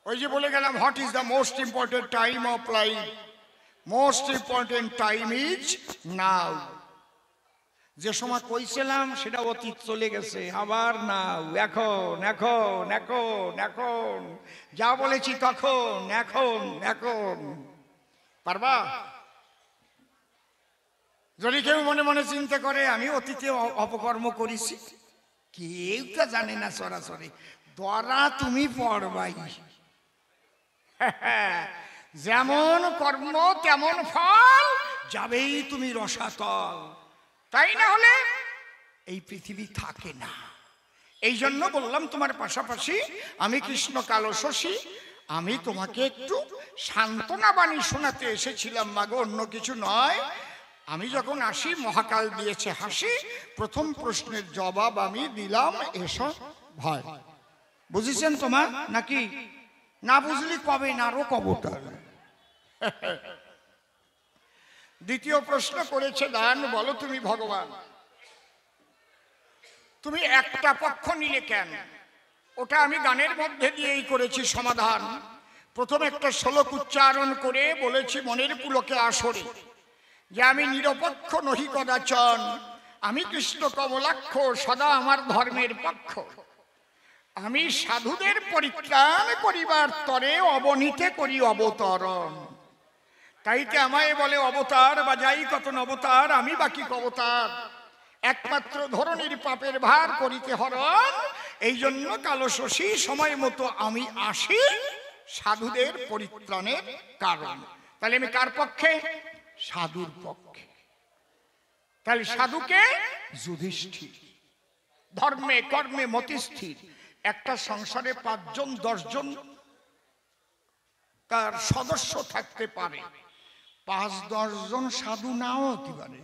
ওই যে বলে গেলাম, what is the most important time of life? Most important time is now. যে সময় কইছিলাম সেটা অতীত চলে গেছে, আবার নাও, এখন এখন এখন এখন যা বলেছি তখন, এখন এখন। পারবা? যদি কেউ মনে মনে চিন্তা করে আমি অতীতে অপকর্ম করেছি, কেউ তো জানে না সরাসরি, ধরা তুমি পড়বাই। যেমন কর্ম তেমন ফল, যাবেই তুমি রসাতল। তাই না হলে এই পৃথিবী থাকে না। এই জন্য বললাম তোমার পাশাপাশি আমি কৃষ্ণ কালো শশী, আমি তোমাকে একটু সান্ত্বনা বাণী শোনাতে এসেছিলাম মাগো, অন্য কিছু নয়। আমি যখন আসি মহাকাল দিয়েছে হাসি, প্রথম প্রশ্নের জবাব আমি দিলাম এসো ভয়। বুঝেছেন তোমার নাকি? না বুঝলি কবে না আরো কবটা। দ্বিতীয় প্রশ্ন করেছে দান, বলো তুমি ভগবান, তুমি একটা পক্ষ নিলে কেন? ওটা আমি গানের মধ্যে দিয়েই করেছি সমাধান। প্রথম একটা শ্লোক উচ্চারণ করে বলেছি মনের পুলকে আসরে যে আমি নিরপেক্ষ নহি কদাচন, আমি কৃষ্ণ কমলাক্ষ, সদা আমার ধর্মের পক্ষ। আমি সাধুদের পরিত্রাণ করিবার তরে অবনীতে করি অবতরণ। তাইতে আমায় বলে অবতার, বা যাই কত অবতার, আমি বাকি কবতার। একমাত্র ধরনীর পাপের ভার করিতে হরণ, এই জন্য কালো শশী সময় মতো আমি আসি সাধুদের পরিত্রাণের কারণ। তাহলে আমি কার পক্ষে? সাধুর পক্ষে। তাহলে সাধুকে যুধিষ্ঠির, ধর্মে কর্মে মতিস্থির। একটা সংসারে 5 জন 10 জন তার সদস্য থাকতে পারে, 5-10 জন সাধু নাও হতে পারে।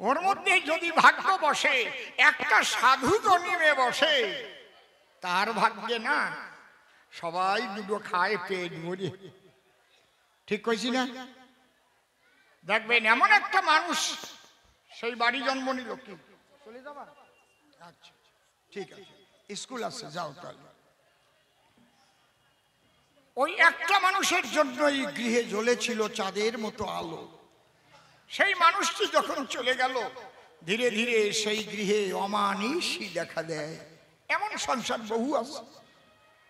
ওর মধ্যে যদি ভাগ্য বসে একটা সাধু জন্মে বসে, তার ভাগ্যে না সবাই দুটো খায় পেট ভরে। ঠিক কইছি না? দেখবেন এমন একটা মানুষ সেই বাড়ি জন্ম নিল। কি চলে যাবা? আচ্ছা ঠিক আছে, স্কুল আছে, যাও তাহলে। ওই একটা মানুষের জন্যই গৃহে জ্বলেছিল চাঁদের মতো আলো। সেই মানুষটি যখন চলে গেল, ধীরে ধীরে সেই গৃহে অমানিসই দেখা দেয়। এমন সংসার বহু আছে,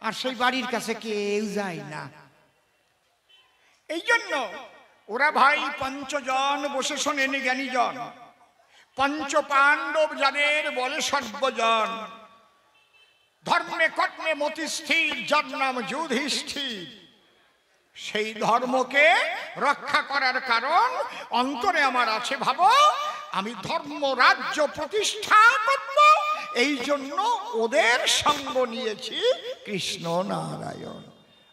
আর সেই বাড়ির কাছে কেউ যায় না। এই জন্য ওরা ভাই 5 জন বসে শোনেন জ্ঞানীজন, 5 পাণ্ডব যাদের বলে সর্বজন, ধর্মে কর্মে মতিস্থির, যার নাম যুধিষ্ঠির। সেই ধর্মকে রক্ষা করার কারণ অন্তরে আমার আছে ভাবো, আমি ধর্ম রাজ্য প্রতিষ্ঠা করব। এই জন্য ওদের সঙ্গ নিয়েছি কৃষ্ণ নারায়ণ।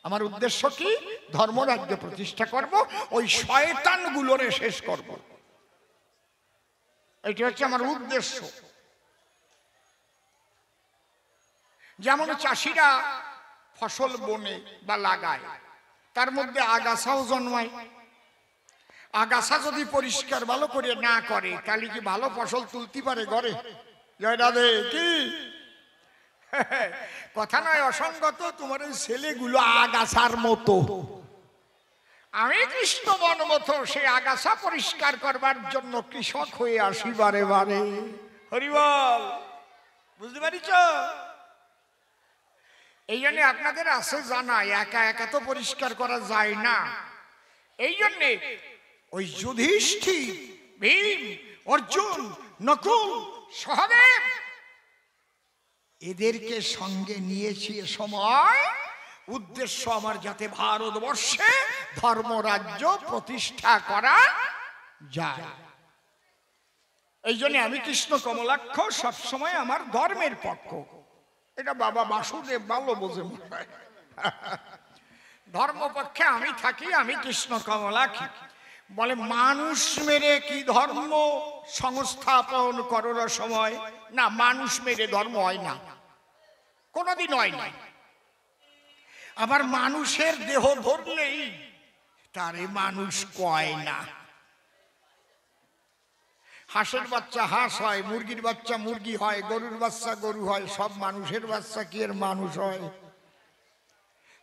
আমার উদ্দেশ্য কি? ধর্ম রাজ্য প্রতিষ্ঠা করব, ওই শয়তানগুলোরে শেষ করব। এটা হচ্ছে আমার উদ্দেশ্য। যেমন চাষিরা ফসল বনে বা লাগায়, তার মধ্যে আগাছাও জন্মায়। আগাছা যদি পরিষ্কার ভালো করে না করে, তাহলে কি ভালো ফসল তুলতে পারে ঘরে? জয় রাধে। কি কথা নয় অসঙ্গত, তোমার ওই ছেলেগুলো আগাছার মতো। আমি কৃষ্ণ বনমত সেই আগাছা পরিষ্কার করবার জন্য কৃষক হয়ে আসি বারে বারে। হরিবল, বুঝতে পারিছ? এই জন্য আপনাদের আছে জানা, একা একা তো পরিষ্কার করা যায় না। এই জন্যে ওই যুধিষ্ঠির, ভীম, অর্জুন, নকুল, সহদেব এদেরকে সঙ্গে নিয়েছি। এ সময় উদ্দেশ্য আমার যাতে ভারতবর্ষে ধর্মরাজ্য প্রতিষ্ঠা করা যায়। এই জন্য আমি কৃষ্ণ কমলাক্ষ, সবসময় আমার ধর্মের পক্ষ। এটা বাবা বাসুদেব ভালো বোঝে। ধর্মপক্ষে আমি থাকি, আমি কৃষ্ণ কমলাক্ষী। বলে মানুষ মেরে কি ধর্ম সংস্থাপন করার সময়? না, মানুষ মেরে ধর্ম হয় না, কোনদিন হয় না। আবার মানুষের দেহ ধরলেই তারে মানুষ কয় না। হাঁসের বাচ্চা হাঁস হয়, মুরগির বাচ্চা মুরগি হয়, গরুর বাচ্চা গরু হয়, সব মানুষের বাচ্চা কি এর মানুষ হয়?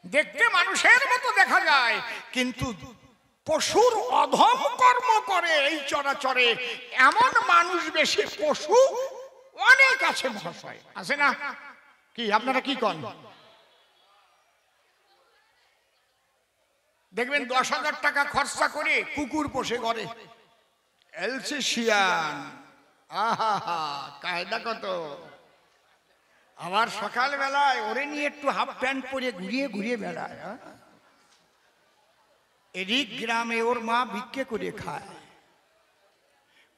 দেখতে মানুষের মতো দেখা যায়, কিন্তু পশুর অধম কর্ম করে এই চরাচরে এমন মানুষ বেশি, পশু অনেক আছে মহাশয়, আছে না? কি আপনারা কি কন? দেখবেন 10,000 টাকা খরচা করে কুকুর পোষে করে, এলসিশিয়ান, আহা কায়দা কত। আবার সকাল বেলায় ওরে নিয়ে একটু হাফ প্যান্ট পরে ঘুরিয়ে ঘুরিয়ে বেড়ায়। এদিক গ্রামে ওর মা ভিক্ষে করে খায়।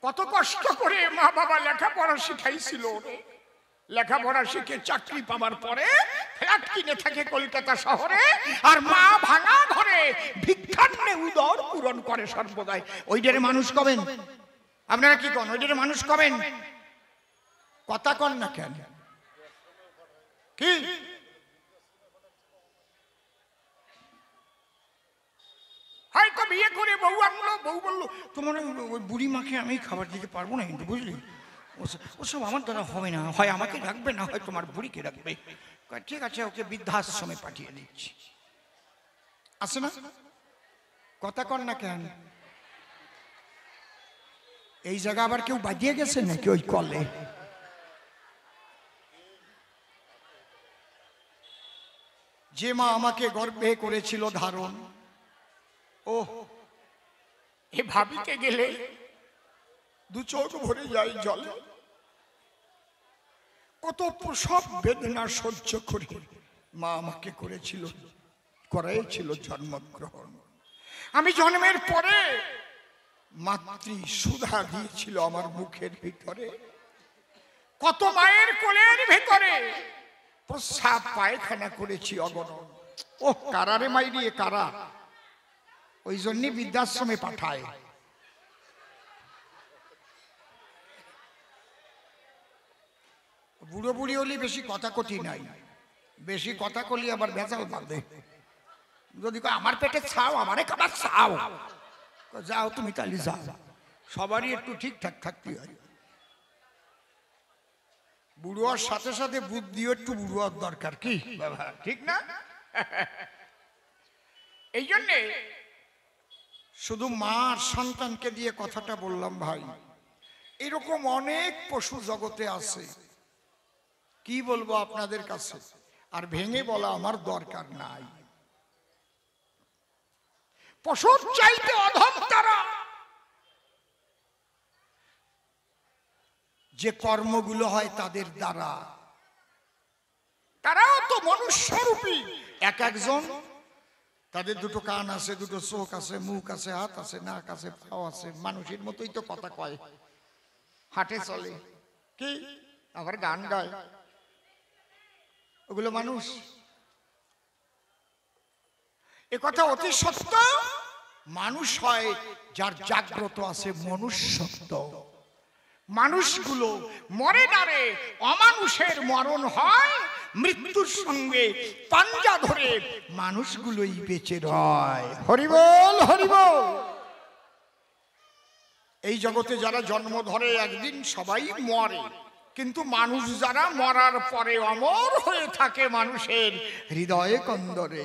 কত কষ্ট করে মা বাবা লেখাপড়া শিখাইছিল, লেখাপড়া শিখে চাকরি পাবার পরে ফ্ল্যাট কিনে থাকে কলকাতা শহরে, আর মা ভাঙা ঘরে ভিক্ষান্নে উদর পূরণ করে সর্বদাই। ওইটার মানুষ কবেন? আপনারা কি কন? ওইটার মানুষ কবেন? কথা কন না কেন? কি হয়তো বিয়ে করে বউ আনলো, বউ বললো তোমার ওই বুড়ি মাকে আমি খাবার দিতে পারবো না, কিন্তু বুঝলি ওসব আমার দ্বারা হবে না, হয় আমাকে রাখবে না হয় তোমার বুড়িকে রাখবে। ঠিক আছে, ওকে বৃদ্ধাশ্রমে পাঠিয়ে দিচ্ছি। আসে না? কথা কন না কেন? এই জায়গা আবার কেউ বাজিয়ে গেছে নাকি ওই কলে? যে মা আমাকে গর্ভে করেছিল ধারণ, ও এ ভাবিতে গেলে দু চোখ ভরে যায় জলে। কত প্রসব বেদনা সহ্য করে মা আমাকে করাইছিল জন্মগ্রহণ। আমি জন্মের পরে মাতৃ সুধা দিয়েছিল আমার মুখের ভিতরে। কত মায়ের কোলের ভিতরে প্রস্রাব পায়খানা করেছি অগণন। ও কারারে মাইরিয়ে কারা, ওই জন্য বৃদ্ধাশ্রমে পাঠায়। বুড়ো বুড়ি হলে বেশি কথা কটি নাই, বেশি কথা কলি আবার ভেজাল বাঁধে। যদি আমার পেটে ছাও, আমারে খাবার ছাও, যাও তুমি তাহলে যাও। সবারই একটু ঠিকঠাক থাকতে হয়। বুড়োর সাথে সাথে বুদ্ধিও একটু বুড়োর দরকার, কি বাবা ঠিক না? এই জন্যে শুধু মার সন্তানকে দিয়ে কথাটা বললাম ভাই। এরকম অনেক পশু জগতে আছে, কি বলবো আপনাদের কাছে, আর ভেঙে বলা আমার দরকার নাই। পশুর চাইতে অধম তারা, যে কর্মগুলো হয় তাদের দ্বারা। তারাও তো মনুষ্যরূপী, এক একজন তাদের দুটো কান আছে, দুটো চোখ আছে, মুখ আছে, হাত আছে, নাক আছে, পাও আছে, মানুষের মতোই তো কথা কয়, হাঁটে চলে, কি আবার গান গায়, ওগুলো মানুষ। এ কথা অতি সত্য। মানুষ হয় যার জাগ্রত আছে মনুষ্যত্ব। মানুষগুলো মরে না রে, অমানুষের মরণ হয়, মৃত্যুর সঙ্গে পাঞ্জা ধরে মানুষগুলোই বেঁচে রয়। হরিবল হরিবল। এই জগতে যারা জন্ম ধরে একদিন সবাই মরে, কিন্তু মানুষ যারা মরার পরে অমর হয়ে থাকে মানুষের হৃদয়ে কন্দরে।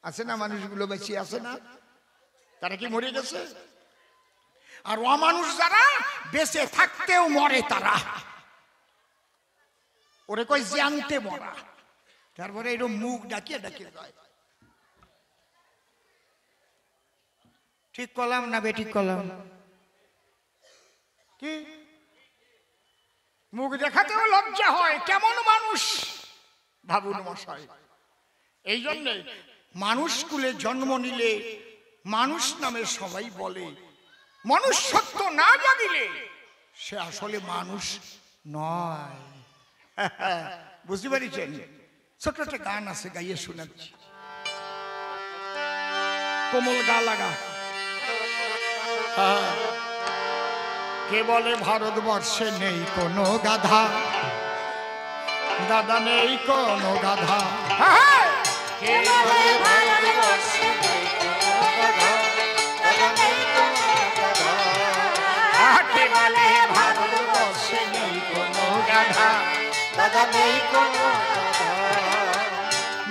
আছে না মানুষগুলো বেঁচে আছে না? তারা কি মরে গেছে? আর অমানুষ যারা বেঁচে থাকতেও মরে, তারা ওরে কই জানতে মরা। তারপরে এরকম মুখ ডাকিয়ে ডাকিয়ে যায়। ঠিক করলাম না বেঠিক করলাম? কি মুখ দেখাতেও লজ্জা হয়, কেমন মানুষ ভাবুন মশাই। এই জন্যে মানুষ কুলে জন্ম নিলে মানুষ নামে সবাই বলে, মনুষ্যত্ব না জাগিলে সে আসলে মানুষ নয়। বুঝতে পারছেন? ছোট একটা গান আছে, গাইয়ে শোনাচ্ছি। কোমল গা লাগা। কে বলে ভারতবর্ষে নেই কোনো গাধা, দাদা নেই কোনো গাধা। কে বলে ভারতবর্ষে নেই কোনো গাধা, দাদা নেই কোনো গাধা। কে বলে দাদা নেই কোনো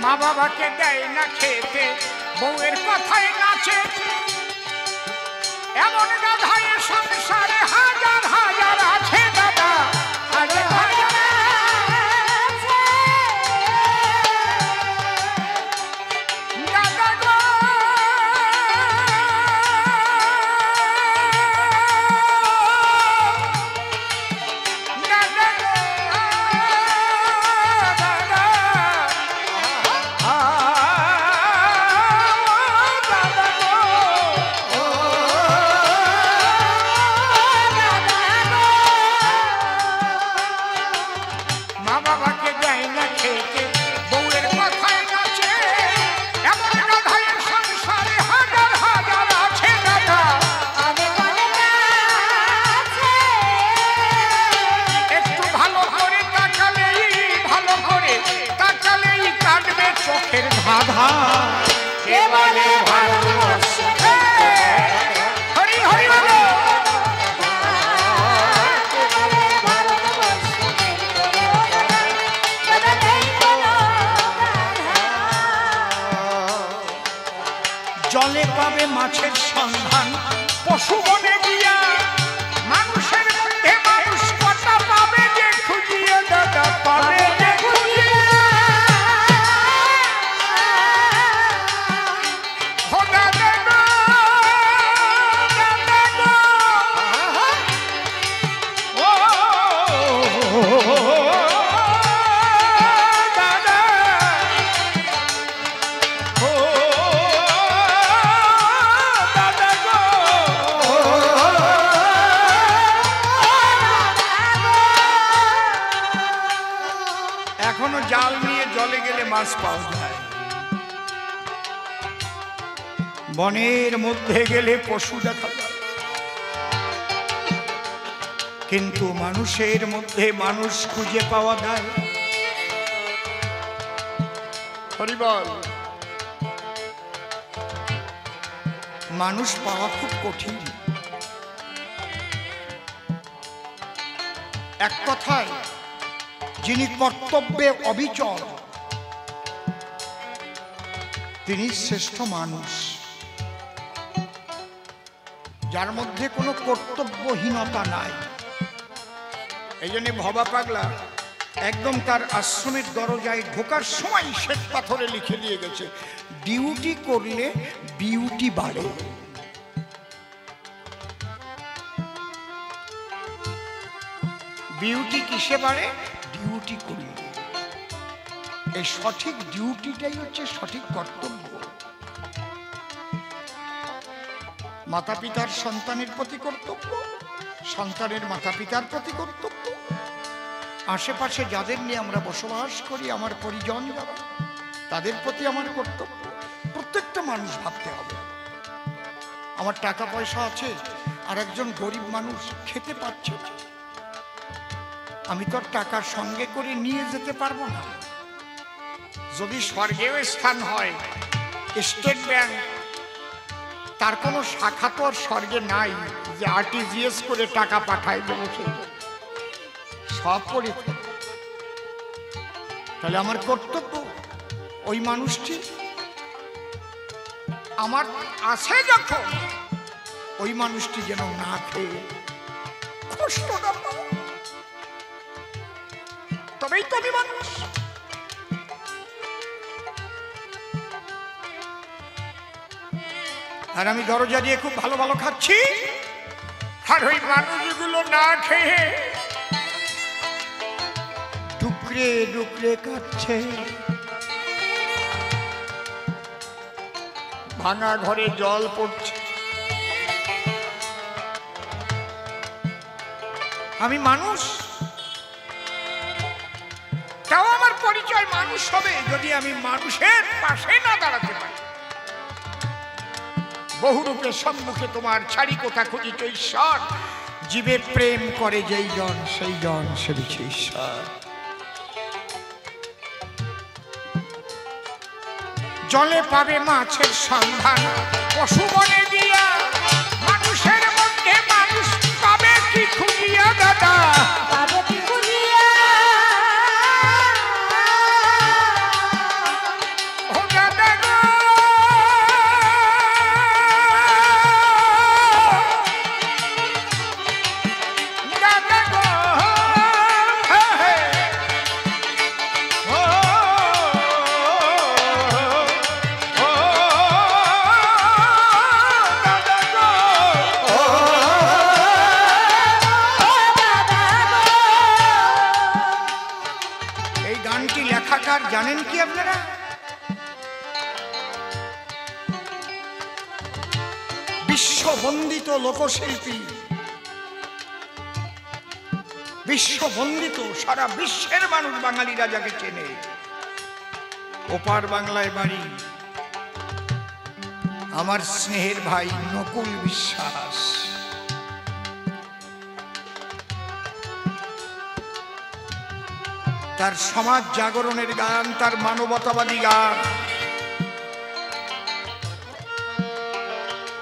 মা বাবাকে দেয় না খেতে, বউয়ের কথায় নাচে, এমন গাধায় সংসারে হাজার হাজার আছে দাদা, হাজার হাজার দাদা গো। দাদা গো, দাদা। মা বাবাকে দেয় না খেতে, বউয়ের কথায় নাচে, এমন গাধায় সংসারে হাজার হাজার আছে দাদা। একটু ভালো করে তাকালেই, ভালো করে তাকালেই কাটবে চোখের ধাঁধা। কে বলে ভালোবাসে হরি হরি বলো। জলে পাবে মাছের সন্ধান, পশু বনে গিয়া, মানুষের মধ্যে মানুষ কটা পাবে যে খুঁজিয়ে দাদা, পাবে যে খুঁজিয়ে। ও দাদা গো, দাদা গো, ও দাদা, ও দাদা গো। এখনো জাল নিয়ে জলে গেলে মাছ পাওয়া যায়, বনের মধ্যে গেলে পশু দেখা যায়, কিন্তু মানুষের মধ্যে মানুষ খুঁজে পাওয়া যায়। হরি বল। মানুষ পাওয়া খুব কঠিন। এক কথায় যিনি কর্তব্যে অবিচল, তিনি শ্রেষ্ঠ মানুষ। যার মধ্যে কোনো কর্তব্যহীনতা নাই। এই জন্য ভবা পাগলা একদম তার আশ্রমের দরজায় ঢোকার সময় শ্বেত পাথরে লিখে দিয়ে গেছে, ডিউটি করলে বিউটি বাড়ে। বিউটি কিসে বাড়ে? ডিউটি করলে। এই সঠিক ডিউটিটাই হচ্ছে সঠিক কর্তব্য। মাতা পিতার সন্তানের প্রতি কর্তব্য, সন্তানের মাতা পিতার প্রতি কর্তব্য, আশেপাশে যাদের নিয়ে আমরা বসবাস করি, আমার পরিজন যারা, তাদের প্রতি আমার কর্তব্য। প্রত্যেকটা মানুষ ভাবতে হবে, আমার টাকা পয়সা আছে আর একজন গরিব মানুষ খেতে পাচ্ছে, আমি তো আর টাকার সঙ্গে করে নিয়ে যেতে পারবো না। যদি স্বর্গেও স্থান হয়, স্টেট ব্যাংক তার কোনো শাখা তো আর স্বর্গে নাই যে আরটিজিএস করে টাকা পাঠায় দেবো, সব করে। তাহলে আমার কর্তব্য ওই মানুষটি আমার আছে যখন, ওই মানুষটি যেন না খেয়ে কষ্ট না পায়, তবেই তো আমি মানুষ। আর আমি দরজা দিয়ে খুব ভালো ভালো খাচ্ছি, আর ওই মানুষগুলো না খেয়ে ডুকরে ডুকরে কাটছে। ভাঙা ঘরে জল পড়ছে। আমি মানুষ, তাও আমার পরিচয় মানুষ হবে যদি আমি মানুষের পাশে না দাঁড়াতে পারি। বহুরূপে সম্মুখে তোমার ছাড়ি কোথা খুঁজিত ঈশ্বর, জীবে প্রেম করে যেই জন সেই জন সেবিছে ঈশ্বর। জলে পাবে মাছের সন্ধান, পশু বনে দিয়া, মানুষের মধ্যে মানুষ পাবে কি খুঁজিয়া দাদা, পাবে কি খুঁজিয়া। জানেন কি আপনারা? বিশ্ববন্দিত লোকশিল্পী, বিশ্ববন্দিত, সারা বিশ্বের মানুষ বাঙালিরা যাকে চেনে। ওপার বাংলায় বাড়ি, আমার স্নেহের ভাই নকুল বিশ্বাস। তার সমাজ জাগরণের গান, তার মানবতাবাদী গান,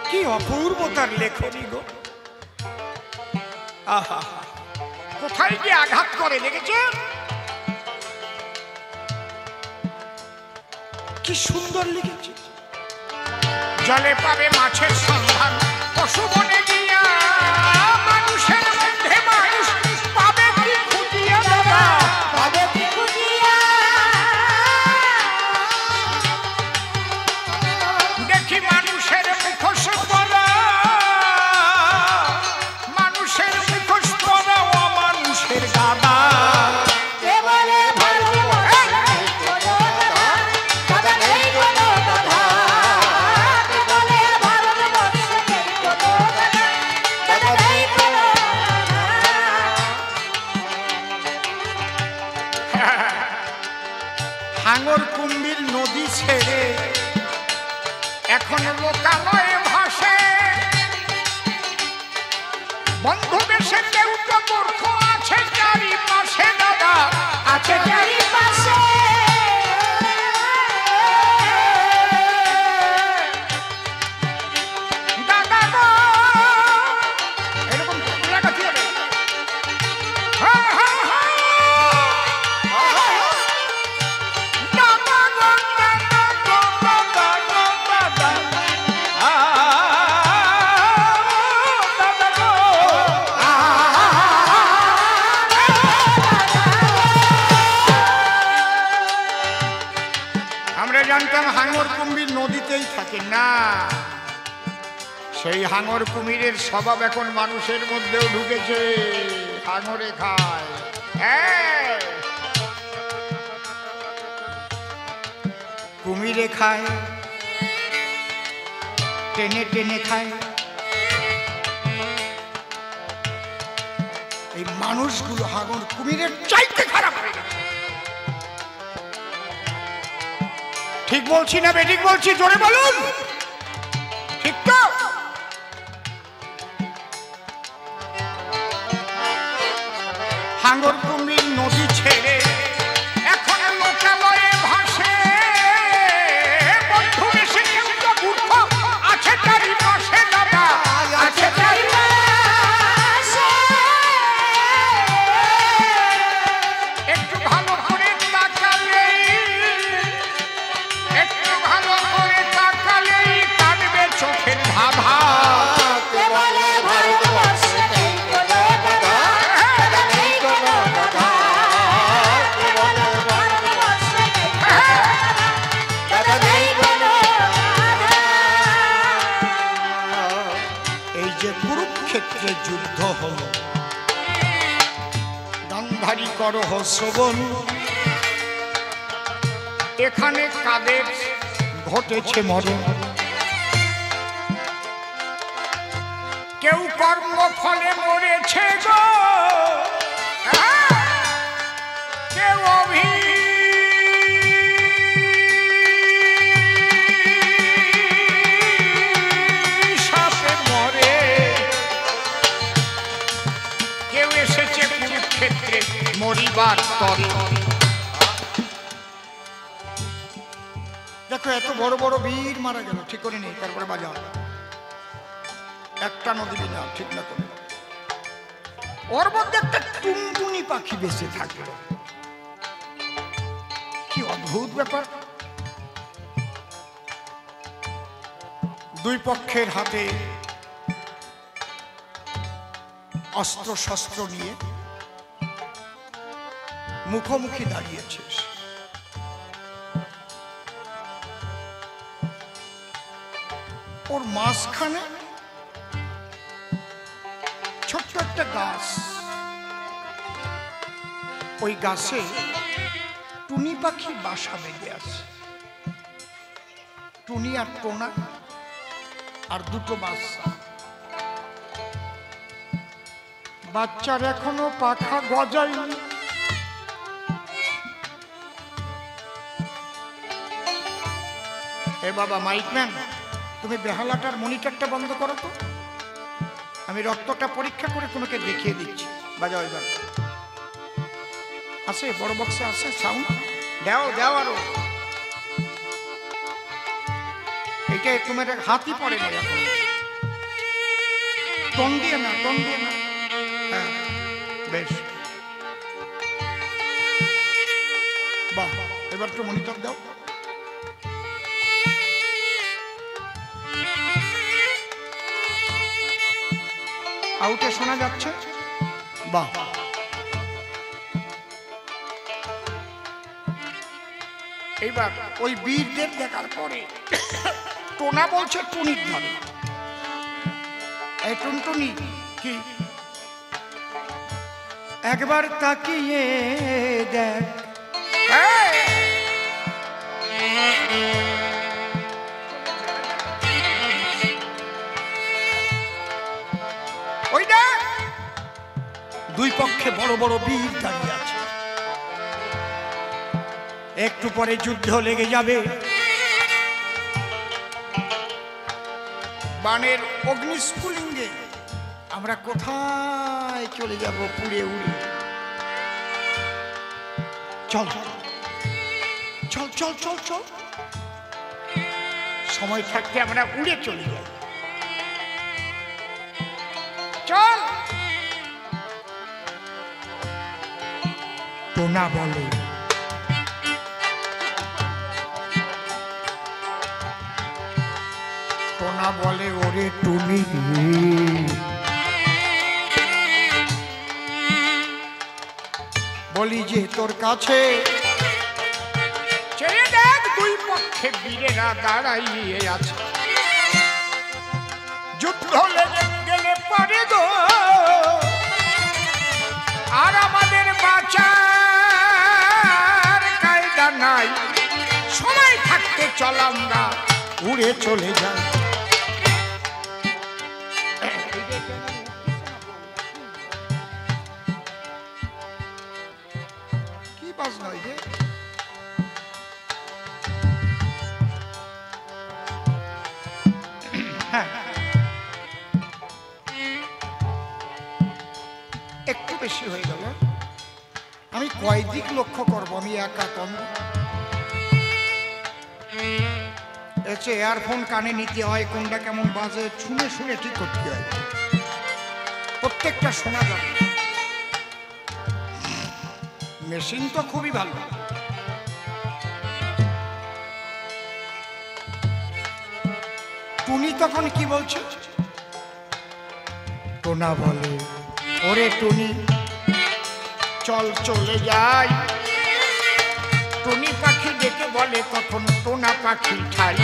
কি অপূর্ব তার লেখনী গো! আহা, কোথায় কি আঘাত করে দেখেছেন? কি সুন্দর লিখেছে। জলে পাবে মাছের সন্ধান, পশু বনে গিয়া মানুষের মধ্যে মানুষ পাবে কি খুঁজিয়া, বাবা পাবে কি খুঁজিয়া, দেখি মানুষের মুখোশ পরা, মানুষের মুখোশ পরা অমানুষের গাদা। কে বলে ভালোবাসা নেই কোনো দাদা, দাদা নেই কোনো দাদা। কে বলে ভালোবাসা নেই কোনো দাদা, দাদা নেই কোনো দাদা। হাঙর কুম্ভীর নদী ছেড়ে এখন লোকালয়ে ভাসে, বন্ধু বেশে কেউ তো মূর্খ আছে চারিপাশে, দাদা আছে চারিপাশে দাদা গো, এরকম লাগা ছিল। হ্যাঁ হ্যাঁ হ্যাঁ, দাদা গো, দাদা গো, দাদা গো, দাদা, দাদা গো, আমরা জানতাম হাঙর কুম্ভীর নদীতেই থাকে না, সেই হাঙর কুমিরের স্বভাব এখন মানুষের মধ্যেও ঢুকেছে। হাঙরে খায়, হ্যাঁ, কুমিরে খায়, টেনে টেনে খায়। এই মানুষগুলো হাঙর কুমিরের চাইতে খারাপ হয়ে গেছে। ঠিক বলছি না বেঠিক বলছি? জোরে বলুন, ঠিক তো? হাঙর কুমির নদী ছেড়ে এখন লোকালয়ে ভাসে, বন্ধু এসে কেউ তো মূর্খ আছে চারিপাশে, দাদা আছে চারিপাশে। একটু ভালো করে তাকালেই, একটু ভালো করে তাকালেই কাটবে চোখের ধাঁধা। কে বলে ভালোবাসা নেই কোনো দাদা, দাদা নেই কোনো দাদা। কে বলে ভালোবাসা নেই কোনো দাদা, দাদা নেই কোনো দাদা। এই যে কুরুক্ষেত্রে যুদ্ধ হলো, গান্ধারী করহ শ্রবণ, এখানে কাদের ঘটেছে মরণ। কেউ কর্ম ফলে মরেছে গো, কেউ অভিশাপে মরে, কেউ এসেছে কুরুক্ষেত্রে মরিবার তরে। দেখো এত বড় বড় বীর মারা গেল, ঠিক করে নেই, তারপরে বাজাও একটা নদী বিনা ঠিক না করে, ওর মধ্যে একটা টুনটুনি পাখি বেঁচে থাকে। কি অদ্ভুত ব্যাপার! দুই পক্ষের হাতে অস্ত্র শস্ত্র নিয়ে মুখোমুখি দাঁড়িয়েছে। ওর মাঝখানে ছোট্ট একটা গাছ, ওই গাছে টুনি পাখি বাসা বেঁধে আছে, টুনি আর টোনা আর দুটো বাচ্চা। বাচ্চার এখনো পাখা গজায়নি। এ বাবা মাইকম্যান, তুমি বেহালাটার মনিটরটা বন্ধ করো তো, আমি রক্তটা পরীক্ষা করে তোমাকে দেখিয়ে দিচ্ছি। বাজাও এবার। আছে বড় বক্সে আছে সাউন্ড, দাও দাও আরো। এইটা তোমার হাতই পড়ে না এখন, টন দিয়ে না, টন দিয়ে না। হ্যাঁ বেশ, বাহ, এবার একটু মনিটর দাও। আউটে শোনা যাচ্ছে, বাহ। এইবার ওই বীরদের দেখার পরে টোনা বলছে টুনির ধরে, এই টুনটুনি কি একবার তাকিয়ে দেখ, ওই দেখ দুই পক্ষে বড় বড় বীর দাঁড়িয়ে আছে। একটু পরে যুদ্ধ লেগে যাবে, বানের অগ্নিস্ফুলিঙ্গে আমরা কোথায় চলে যাব পুড়ে উড়ে। চল চল চল চল চল, সময় থাকতে আমরা উড়ে চলে যাই। চল। টোনা বলে, টোনা বলে ওরে টুনি, বলি যে তোর কাছে ছেড়ে দেখ দুই পক্ষে বীরেরা দাঁড়াইয়ে আছে, যুদ্ধ লেগে গেলে পরে গো আর আমাদের বাঁচার কায়দা নাই, সময় থাকতে চল আমরা উড়ে চলে যাই। কি বাজনা ওই যে? একটু বেশি হয়ে গেল, আমি কয় দিক লক্ষ্য করবো, আমি একা কম। এসে এয়ারফোন কানে নিতে হয়, কোনটা কেমন বাজে শুনে শুনে ঠিক করতে হয়, প্রত্যেকটা শোনা যাবে। মেশিন তো খুবই ভালো। টুনি তখন কি বলছে? টোনা বলে ওরে টুনি চল চলে যাই। টুনি পাখি ডেকে বলে তখন টোনা পাখি ঠাই,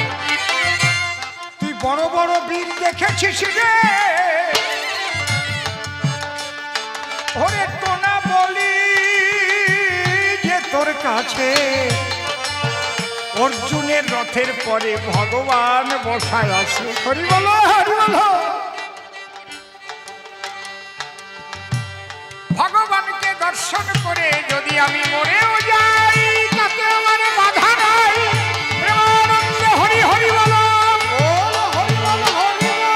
তুই বড় বড় বীর দেখেছিস রে, ওরে টোনা বলি যে তোর কাছে অর্জুনের রথের পরে ভগবান বসায় আছে। হরি বলো হরি বলো। ভগবানকে দর্শন করে যদি আমি মরেও যাই তাতে আমার বাধা নাই। হরি হরি বলো হরি বলো হরি বলো।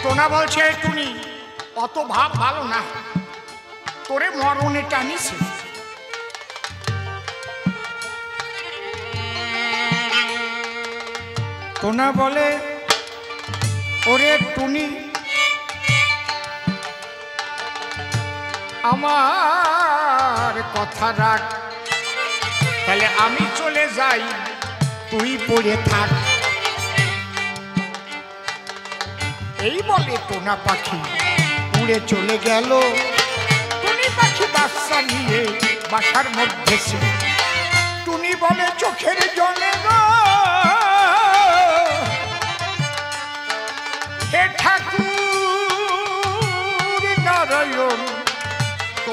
টোনা বলছে টুনি অত ভাব ভালো না, তোরে মরণে টানিছে। টোনা বলে ওরে টুনি আমার কথা রাখ, তাহলে আমি চলে যাই তুই পড়ে থাক। এই বলে টোনা পাখি উড়ে চলে গেল। টুনি পাখি বাচ্চা নিয়ে বাসার মধ্যে ছিল। টুনি বলে চোখের জলে গো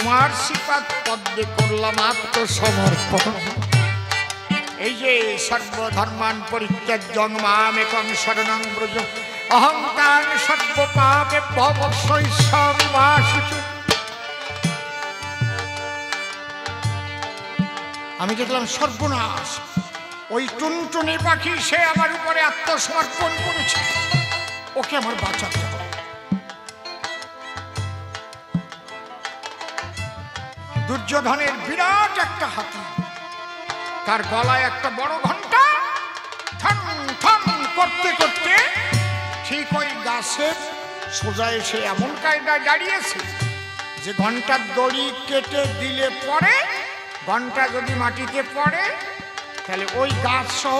তোমার শ্রীপাদ পদ্মে করলাম আত্মসমর্পণ। এই যে সর্বধর্মান পরিত্যাজ্যং মামেকং শরণং ব্রজ অহংকার সর্বপাপে ভবক্ষয়িষ্যামিমাশুচি। আমি দেখলাম সর্বনাশ, ওই টুনটুনি পাখি সে আমার উপরে আত্মসমর্পণ করেছে, ওকে আমার বাঁচাতে হবে। দুর্যোধনের বিরাট একটা হাতি, তার গলায় একটা বড় ঘন্টা, ঠন ঠন করতে করতে ঠিক ওই গাছের সোজা এসে এমন কায়দায় দাঁড়িয়েছে যে ঘন্টার দড়ি কেটে দিলে পরে, ঘন্টা যদি মাটিতে পড়ে তাহলে ওই গাছ সহ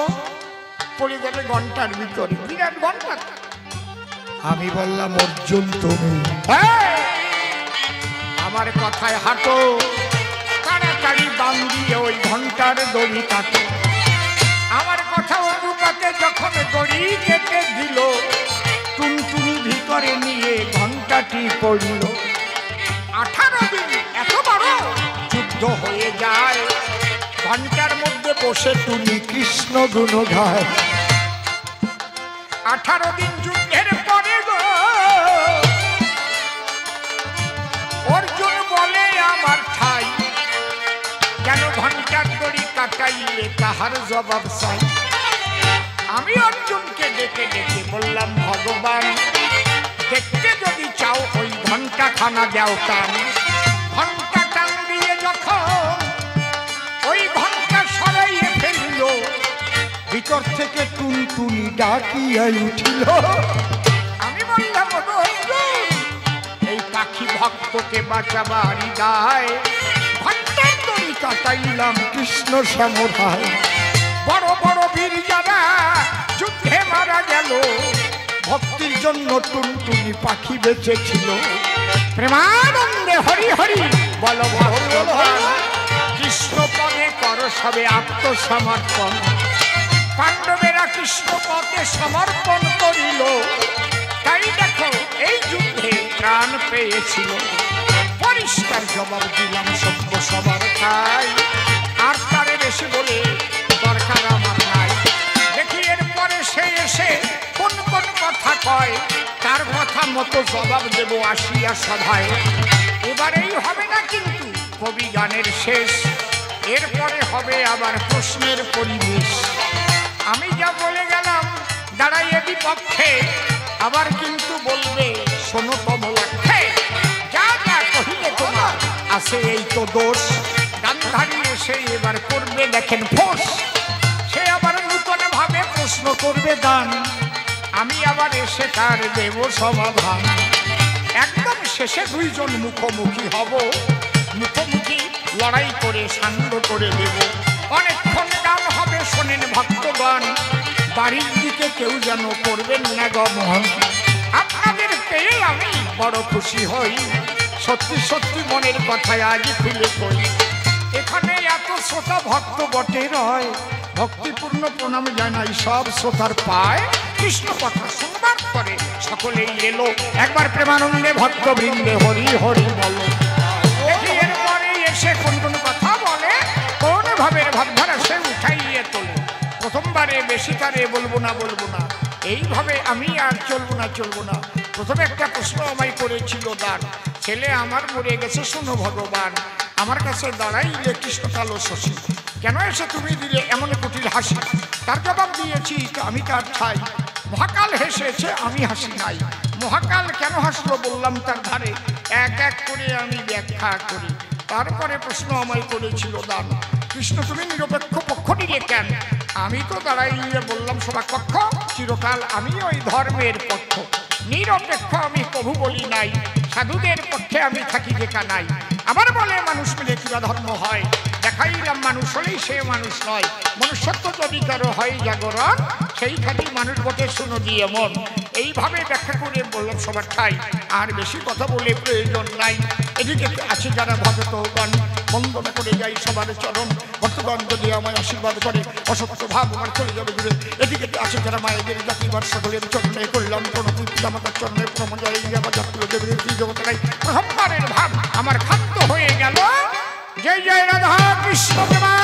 পড়ে যাবে ঘন্টার ভিতরে। বিরাট ঘন্টা। আমি বললাম অর্জুন তুমি আমার কথায় হাঁটো, তাড়াতাড়ি বাম দিয়ে ওই ঘন্টার দড়ি কাটো। আমার কথা অনুপাতে যখন দড়ি কেটে দিল, টুনটুনি ভিতরে নিয়ে ঘন্টাটি পড়ল। 18 দিন এত বড় যুদ্ধ হয়ে যায়, ঘন্টার মধ্যে বসে টুনি কৃষ্ণ গুণ গায়। 18 দিন যুদ্ধের পরে গো অর্জুন বলে আমার ঠাই, কেন ঘন্টার দড়ি কাটাইলে তাহার জবাব চাই। আমি অর্জুনকে ডেকে ডেকে বললাম ভগবান, দেখতে যদি চাও ওই ঘন্টা খানা দাও টান। ঘন্টা টান দিয়ে যখন ওই ঘন্টা সরাইয়ে ফেলল, ভিতর থেকে টুনটুনি ডাকিয়া উঠিল। আমি বললাম এই পাখি ভক্তকে বাঁচাবারই গায়, ঘন্টার দড়ি কাটাইলাম কৃষ্ণ সমরায়। বড় বড় বীর যারা যুদ্ধে মারা গেল, ভক্তির জন্য টুনটুনি পাখি বেঁচেছিল। প্রেমানন্দে হরি হরি বল ভগবান, কৃষ্ণ পদে কর সবে আত্মসমর্পণ। পাণ্ডবেরা কৃষ্ণ পদে সমর্পণ করিল, তাই দেখো এই যুদ্ধে প্রাণ পেয়েছিল। পরিষ্কার জবাব দিলাম সভ্য সবার খাই, আর তারে বেশি বলে দরকার আমার নাই। দেখি এরপরে সে এসে কোন কোন কথা কয়, তার কথা মতো জবাব দেব আসিয়া সভায়। এবারেই হবে না কিন্তু কবি গানের শেষ, এরপরে হবে আবার প্রশ্নের পরিবেশ। আমি যা বলে গেলাম দাঁড়াইয়ে বিপক্ষে, আবার কিন্তু বলবে শোনো কমলাক্ষে, যা যা কহিলে তোমার আছে এই তো দোষ। গান্ধারী এসে এবার করবে দেখেন ফোঁস, সে আবার নূতন ভাবে প্রশ্ন করবে দান, আমি আবার এসে তার দেব সমাধান। একদম শেষে দুইজন মুখোমুখি হব, মুখোমুখি লড়াই করে শান্ত করে দেব। অনেকক্ষণ গান হবে শোনেন ভক্তগণ, বাড়ির দিকে কেউ যেন করবেন না গমন। আপনাদের পেয়ে আমি বড় খুশি হই, সত্যি সত্যি মনের কথায় আজ খুলে কই। এখানে এত শ্রোতা ভক্ত বটে রয়, ভক্তিপূর্ণ প্রণাম জানাই সব শ্রোতার পায়। কৃষ্ণ কথা শুনবার পরে সকলেই এলো, একবার প্রেমানন্দে ভক্ত বৃন্দে হরি হরি বলো। দেখি এরপরে এসে কোন কোন কথা বলে, কোন ভাবের ভাবধারা সে উঠাইয়ে তোলে। প্রথমবারে বেশি তারে বলবো না এইভাবে আমি আর চলবো না। প্রথমে একটা প্রশ্ন আমায় করেছিল দান, ছেলে আমার মরে গেছে শোনো ভগবান, আমার কাছে দাঁড়াইলে কৃষ্ণ কালো শশী, কেন এসে তুমি দিলে এমন কুটির হাসি। তার জবাব দিয়েছি আমি তার ঠাই, মহাকাল হেসেছে আমি হাসি নাই। মহাকাল কেন হাসলো বললাম তার ধারে, এক এক করে আমি ব্যাখ্যা করি। তারপরে প্রশ্ন আমায় করেছিল দান, কৃষ্ণ তুমি নিরপেক্ষ পক্ষ নিলে কেন? আমি তো দাঁড়াইয়ে বললাম সভাকক্ষ, চিরকাল আমি ওই ধর্মের পক্ষ। নিরপেক্ষ আমি প্রভু বলি নাই, সাধুদের পক্ষে আমি থাকি দেখা নাই। আবার বলে মানুষ মিলে কিবা ধর্ম হয়, দেখাইলাম মানুষ হলেই সে মানুষ নয়। মনুষ্যত্ব যদি কারো হয় জাগরণ, সেইখানেই মানুষ বটে শুনো দিয়ে মন। এইভাবে ব্যাখ্যা করে বললাম সবার ঠাই, আর বেশি কথা বলে প্রয়োজন নাই। এদিকে আছে যারা ভক্তগণ, বন্দনা করে যাই সবার চরণ। অর্থদণ্ড দিয়ে আমায় আশীর্বাদ করে অসত্য ভাব আমার চলে যাবে দূরে। এদিকে আছে যারা মায়েদের জাতিবার সকলের চরণে করলাম প্রণতি, পিতামাতার চরণে প্রমজয় আমার জাতীয় দেবীর জগতের ব্রহ্মারের ভাব আমার খাদ্য হয়ে গেল। জয় জয় রাধা কৃষ্ণ প্রেমা